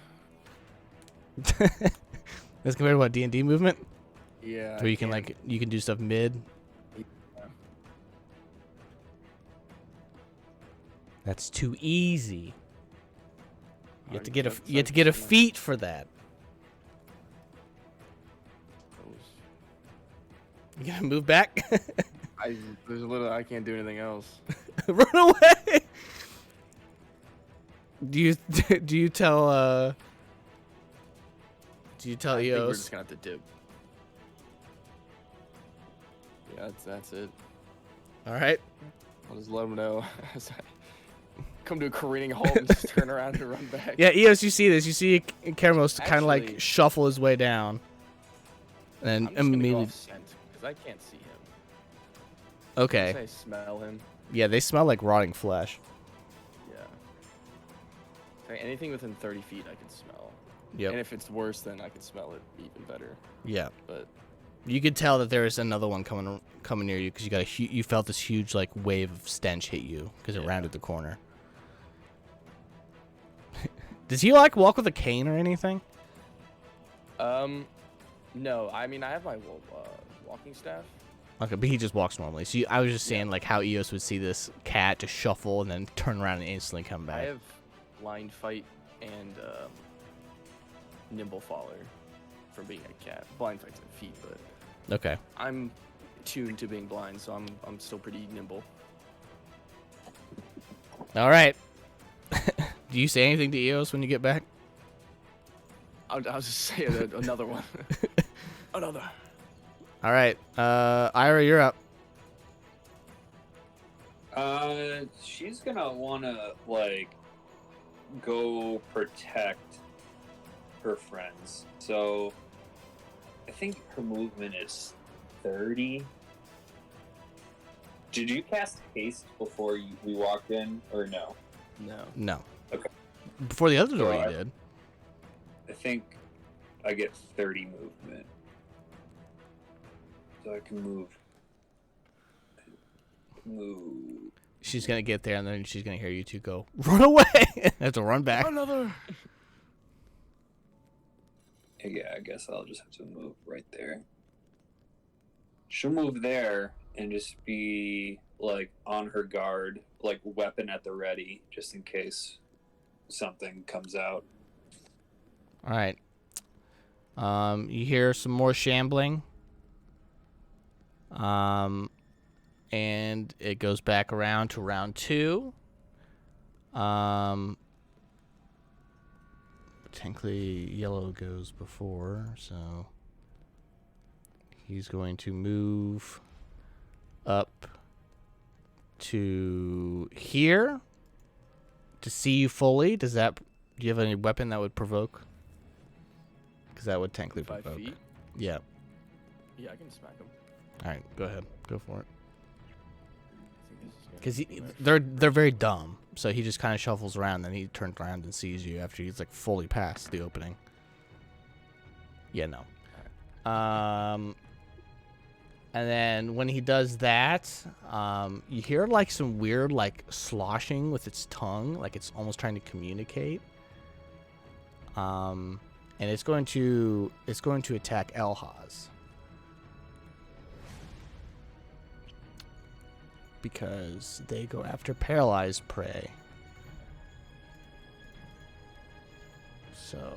compared to what, D&D movement? Yeah. Where you can like you can do stuff mid. Yeah. That's too easy. You have to get a That's you have to get a nice. feat for that. You gotta move back. There's a little. I can't do anything else. Run away. Do you tell I think we're Eos? just gonna have to dip. Yeah, that's it. All right. I'll just let him know as I come to a careening halt and just turn around and run back. Yeah, Eos, you see this? You see Kermos kind of like Actually- shuffle his way down, and I'm just gonna go immediately. off scent because I can't see him. Okay. I smell him. Yeah, they smell like rotting flesh. Yeah. Okay, anything within 30 feet I can smell. Yep. And if it's worse, then I can smell it even better. Yeah. But You could tell that there is another one coming near you because you got you felt this huge like wave of stench hit you because it rounded the corner. Does he like walk with a cane or anything? no. I mean, I have my walking staff. Okay, but he just walks normally. So I was just saying like how Eos would see this cat just shuffle and then turn around and instantly come back. I have blind fight and nimble faller from being a cat. Blind fight's in feet, but Okay. I'm tuned to being blind, so I'm still pretty nimble. All right. Do you say anything to Eos when you get back? I'll just say another one. Another. All right. Ira, you're up. She's gonna wanna like go protect her friends. So I think her movement is 30. Did you cast haste before we walked in, or no? No. No. Okay. Before the other door, So you did. I think I get 30 movement. So I can move. She's gonna get there, and then she's gonna hear you two go, "Run away!" and have to run back. Another. Yeah, I guess I'll just have to move right there. She'll move there and just be like on her guard, like weapon at the ready, just in case something comes out. All right. You hear some more shambling. And it goes back around to round 2. Technically, yellow goes before, so he's going to move up to here to see you fully. Do you have any weapon that would provoke? Because that would technically 5 provoke. feet. Yeah. Yeah, I can smack him. All right, go ahead. Go for it. I think this Because is gonna they're very dumb. So he just kind of shuffles around, then he turns around and sees you after he's like fully past the opening. Yeah, no. And then when he does that, you hear like some weird like sloshing with its tongue, like it's almost trying to communicate. And it's going to attack Elhaz. Because they go after paralyzed prey. So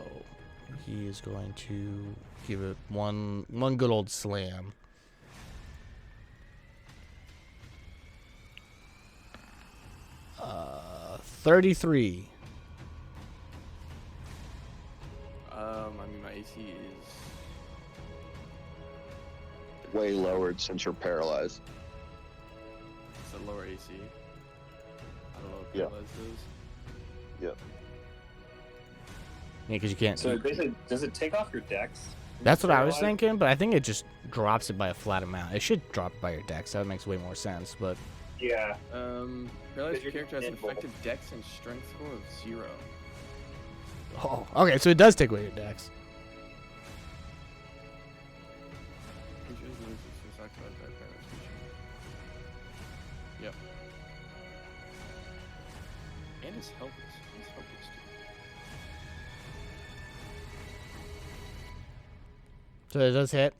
he is going to give it one good old slam. Uh, 33. AC is Way lowered since you're paralyzed. it's a lower AC. I don't know what Yeah. paralyzed is. Yep. Yeah, because you can't. So basically, does it take off your dex? That's what I was Paralyzed? thinking, but I think it just drops it by a flat amount. It should drop it by your dex. That makes way more sense. But Yeah. Paralyzed You're character has an nimble. effective dex and strength score of 0. okay, so it does take away your dex. Yep. And it's helpless. He's helpless too. So it does hit.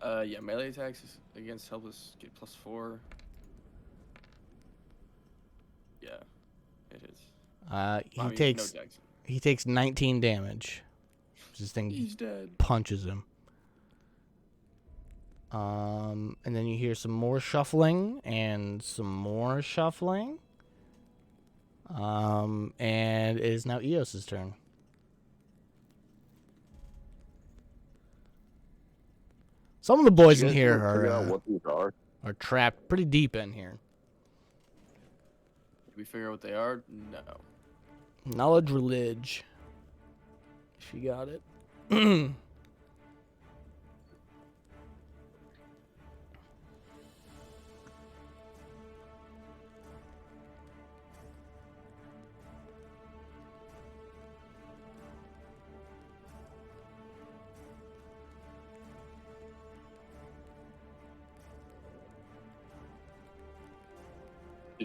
Yeah, melee attacks against helpless get +4. Yeah, it is. He takes 19 damage. This thing He's dead. punches him. And then you hear some more shuffling and some more shuffling. And it is now Eos's turn. Some of the boys in here Figure out are what these are. trapped pretty deep in here. Did we figure out what they are? No. Knowledge religion. She got it. Did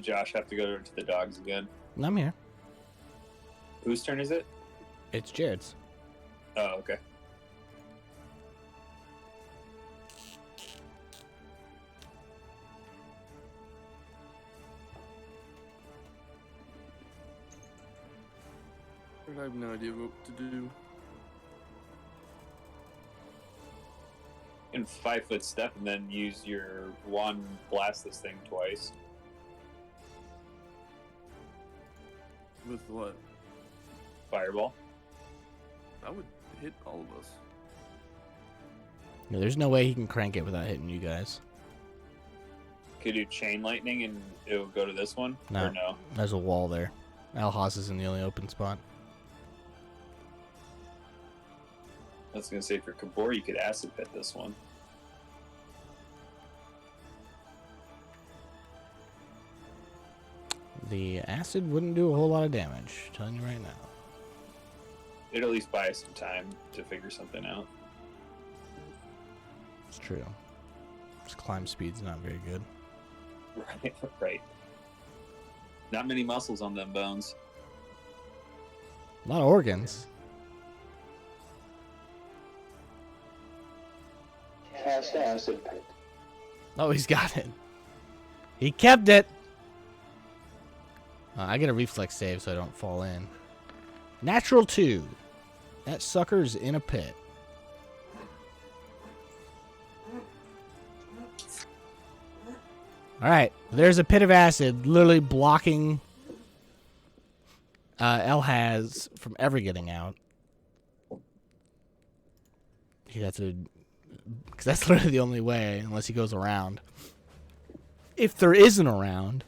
Josh have to go to the dogs again? I'm here. Whose turn is it? It's Jared's. Oh, okay. I have no idea what to do. And 5-foot step, and then use your wand, blast this thing twice. With what? Fireball. That would hit all of us. No, there's no way he can crank it without hitting you guys. Could do chain lightning, and it'll go to this one. No. Or no? There's a wall there. Alhaz is in the only open spot. I was gonna say for Kabor, you could acid pit this one. The acid wouldn't do a whole lot of damage. Telling you right now. It'd at least buy us some time to figure something out. It's true. His climb speed's not very good. Right, right. Not many muscles on them bones. A lot of organs. Cast acid pit. Oh, he's got it. He kept it. I get a reflex save so I don't fall in. Natural 2. That sucker's in a pit. Alright, there's a pit of acid literally blocking Elhaz from ever getting out. He has to, because that's literally the only way, unless he goes around. If there isn't a round.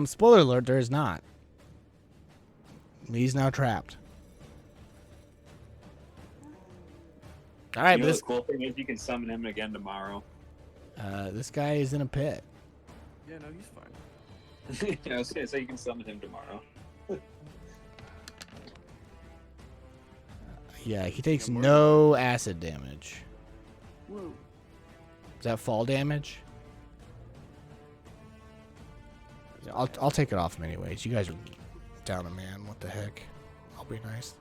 Spoiler alert, there is not. He's now trapped. Alright, You but know, this the cool thing is you can summon him again tomorrow. this guy is in a pit. Yeah, no, he's fine. I was gonna say you can summon him tomorrow. Yeah, he takes no acid damage. Whoa. Is that fall damage? I'll take it off him anyways. You guys are down a man. What the heck? I'll be nice.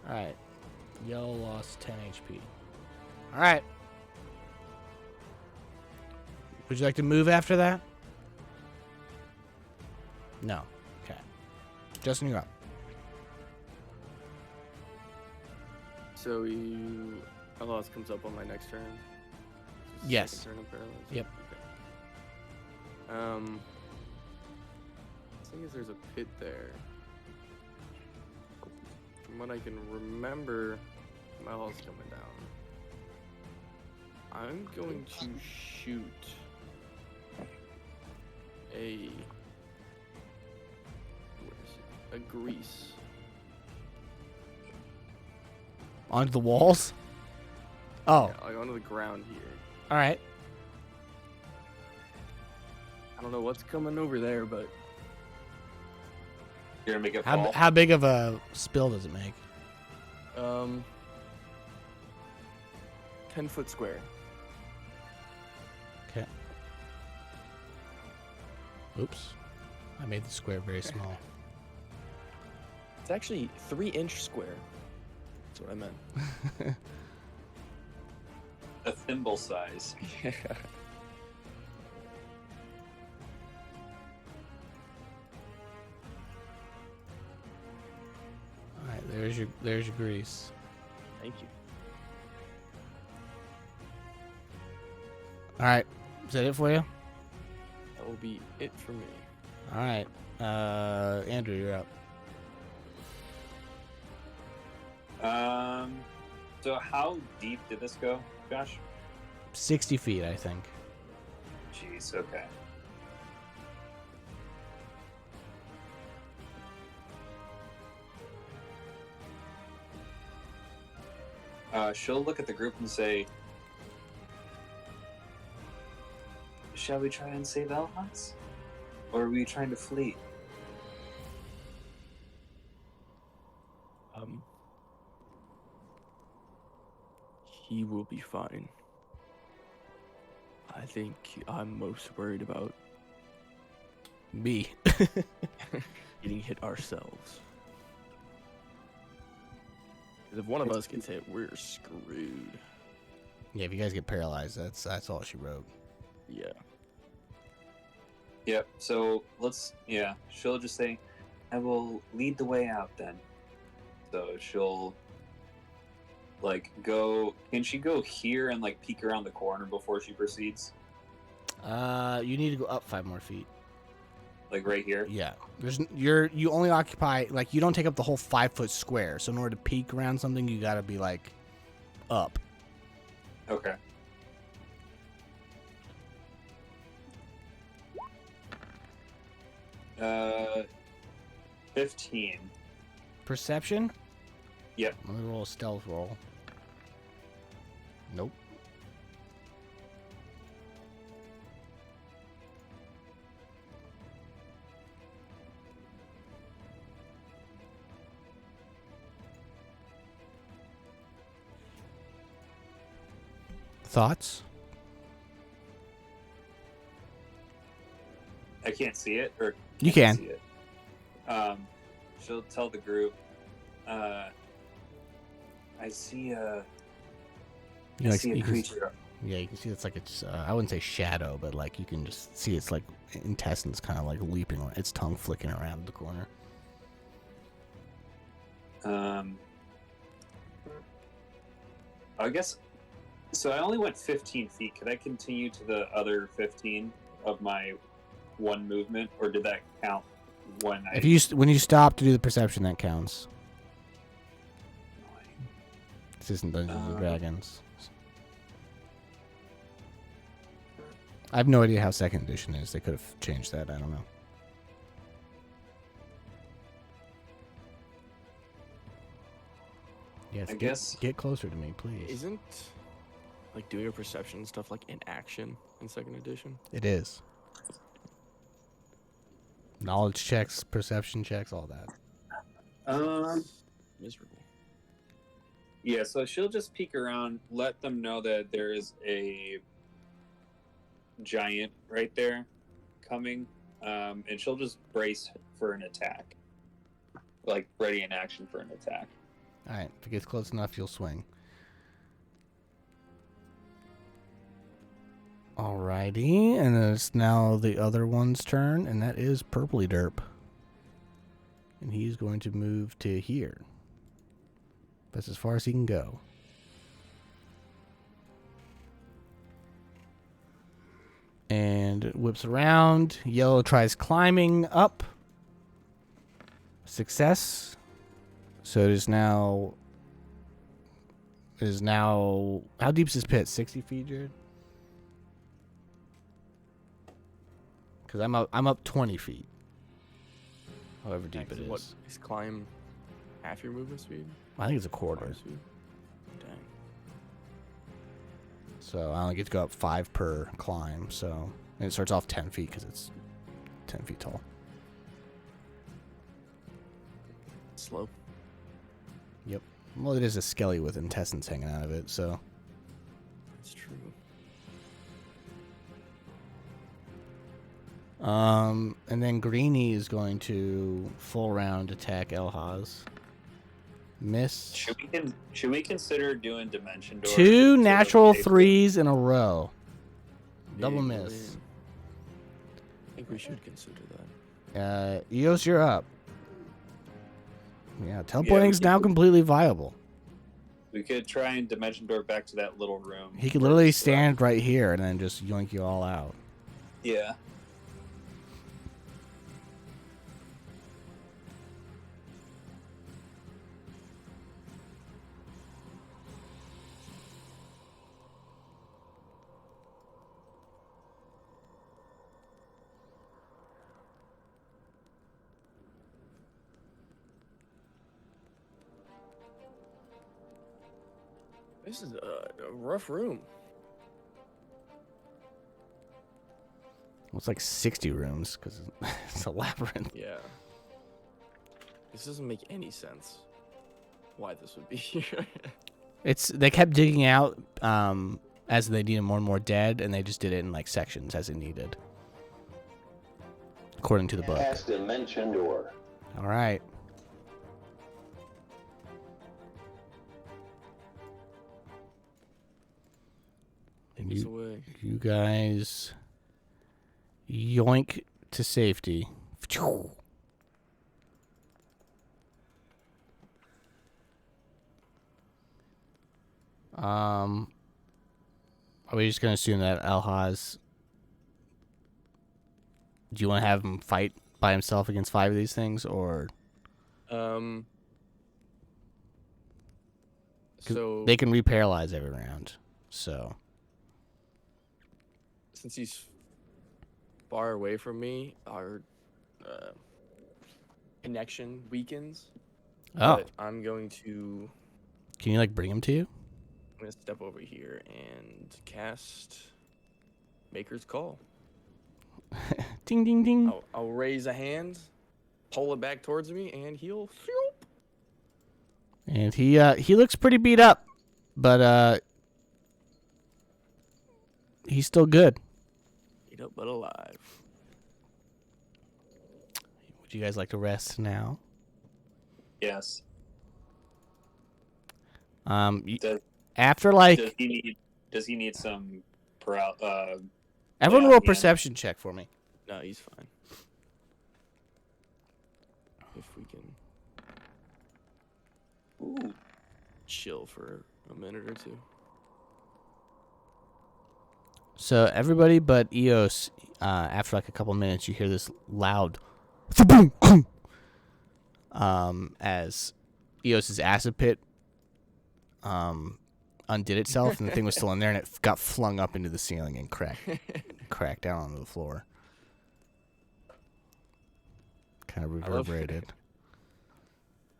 Alright. Yellow lost 10 HP. Alright. Would you like to move after that? No. Okay. Justin, you're up. So Alhaz comes up on my next turn. Yes. Second turn of paralyzed? Yep. Okay. The thing is, there's a pit there. From what I can remember, my wall's coming down. I'm going to shoot a grease. Onto the walls? Oh. Yeah, like onto the ground here. All right. I don't know what's coming over there, but You're gonna make it fall. How big of a spill does it make? 10-foot square. Okay. Oops. I made the square very small. It's actually 3-inch square. That's what I meant. A thimble size. Yeah. All right, there's your grease. Thank you. All right. Is that it for you? That will be it for me. All right. Andrew, you're up. So how deep did this go, Josh? 60 feet, I think. Jeez, okay. She'll look at the group and say, "Shall we try and save Elhans? Or are we trying to flee?" He will be fine. I think I'm most worried about Me. getting hit ourselves. Because if one of us gets hit, we're screwed. Yeah, if you guys get paralyzed, that's all she wrote. Yeah. Yep, so she'll just say, "I will lead the way out then." So she'll can she go here and peek around the corner before she proceeds? You need to go up 5 more feet. Like right here? Yeah. You only occupy, you don't take up the whole 5-foot square. So in order to peek around something, you gotta be up. Okay. Uh, 15. Perception? Yep. Let me roll a stealth roll. Nope. Thoughts? I can't see it, or You I can. see it. She'll tell the group, "I see a You I see a creature." Yeah, you can see it's I wouldn't say shadow, but you can just see its intestines kind of leaping, its tongue flicking around the corner. I guess so. I only went 15 feet. Could I continue to the other 15 of my one movement, or did that count when When you stop to do the perception, that counts. This isn't Dungeons and Dragons. I have no idea how second edition is. They could have changed that. I don't know. Yes, I guess get closer to me, please. Isn't doing a perception and stuff in action in second edition? It is. Knowledge checks, perception checks, all that. Miserable. Yeah, so she'll just peek around, let them know that there is a giant right there coming, and she'll just brace for an attack. Ready in action for an attack. Alright, if it gets close enough, you'll swing. Alrighty, and then it's now the other one's turn, and that is Purpley Derp. And he's going to move to here. That's as far as he can go. And it whips around. Yellow tries climbing up. Success. So it is now. How deep is this pit? 60 feet, Jared? Because I'm up 20 feet. However deep it is. What is climb half your movement speed? I think it's a quarter. Climb speed? Dang. So I only get to go up 5 per climb. So and it starts off 10 feet because it's 10 feet tall. Slow. Yep. Well, it is a skelly with intestines hanging out of it, so. That's true. And then Greenie is going to full round attack Elhaz. Miss. Should we consider doing dimension door? 2 natural 3s in a row. Double Big miss. win. I think we should consider that. Eos, you're up. Yeah, teleporting's now completely viable. We could try and dimension door back to that little room. He could literally stand right here and then just yoink you all out. Yeah. This is a rough room. Well, it's like 60 rooms because it's a labyrinth. Yeah. This doesn't make any sense. Why this would be here? They kept digging out as they needed more and more dead, and they just did it in like sections as it needed, according to the book. Cast dimension door. All right. Take us away. You guys yoink to safety. Are we just gonna assume that Elhaz? Do you want to have him fight by himself against 5 of these things, or? So they can reparalyze every round, so. Since he's far away from me, our connection weakens. Oh. But I'm going to. Can you like bring him to you? I'm gonna step over here and cast Maker's Call. Ding ding ding. I'll raise a hand, pull it back towards me, and he'll. And he looks pretty beat up, but he's still good. Beat up but alive. Would you guys like to rest now? Yes. After like. Does he need some everyone roll a perception check for me. No, he's fine. If we can. Ooh. Chill for a minute or two. So everybody but Eos, after like a couple minutes, you hear this loud, as Eos's acid pit undid itself, and the thing was still in there, and it got flung up into the ceiling and cracked down onto the floor. Kind of reverberated.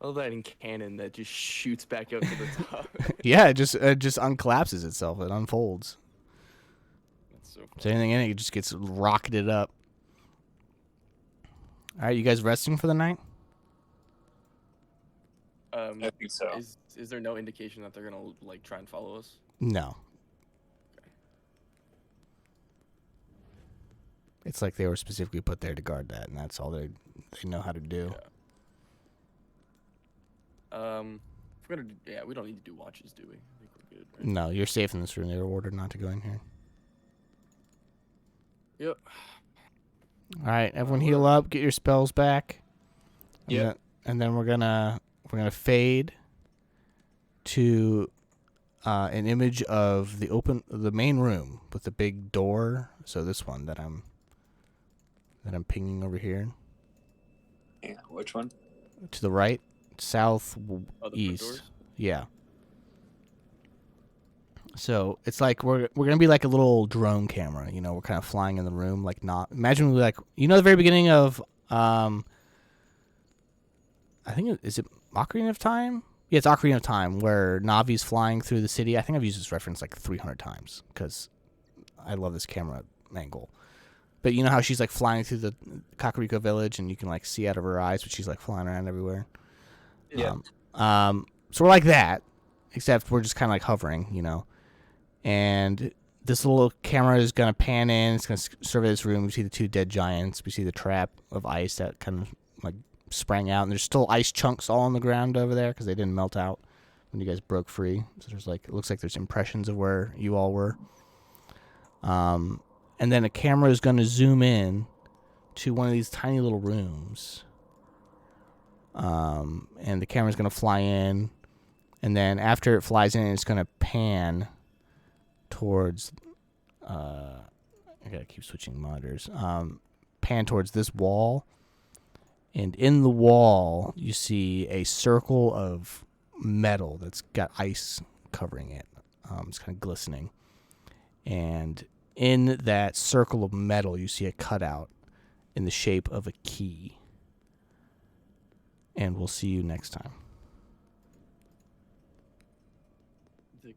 I love that in canon that just shoots back up to the top. Yeah, it just uncollapses itself. It unfolds. That's so funny. So anything in it just gets rocketed up. All right, you guys resting for the night? I think so. Is there no indication that they're gonna like try and follow us? No. Okay. It's like they were specifically put there to guard that, and that's all they know how to do. Yeah. We don't need to do watches, do we? I think we're good. Right? No, you're safe in this room. They were ordered not to go in here. Yep. All right, everyone heal up, get your spells back. Yeah. And then we're gonna fade to an image of the main room with the big door. So this one that I'm pinging over here. Yeah, which one? To the right, Oh, the front southeast. doors? Yeah. So it's like we're gonna be like a little drone camera, you know. We're kind of flying in the room, like not. Imagine we like the very beginning of I think is it Ocarina of Time? Yeah, it's Ocarina of Time where Navi's flying through the city. I think I've used this reference like 300 times because I love this camera angle. But you know how she's like flying through the Kakariko village and you can like see out of her eyes, but she's like flying around everywhere. Yeah. So we're like that, except we're just kind of like hovering, you know. And this little camera is going to pan in. It's going to survey this room. We see the two dead giants. We see the trap of ice that kind of like sprang out. And there's still ice chunks all on the ground over there because they didn't melt out when you guys broke free. So there's like, it looks like there's impressions of where you all were. And then a camera is going to zoom in to one of these tiny little rooms. And the camera's going to fly in. And then after it flies in, it's going to pan towards I gotta keep switching monitors. Pan towards this wall, and in the wall you see a circle of metal that's got ice covering it. It's kind of glistening, and in that circle of metal you see a cutout in the shape of a key. And we'll see you next time.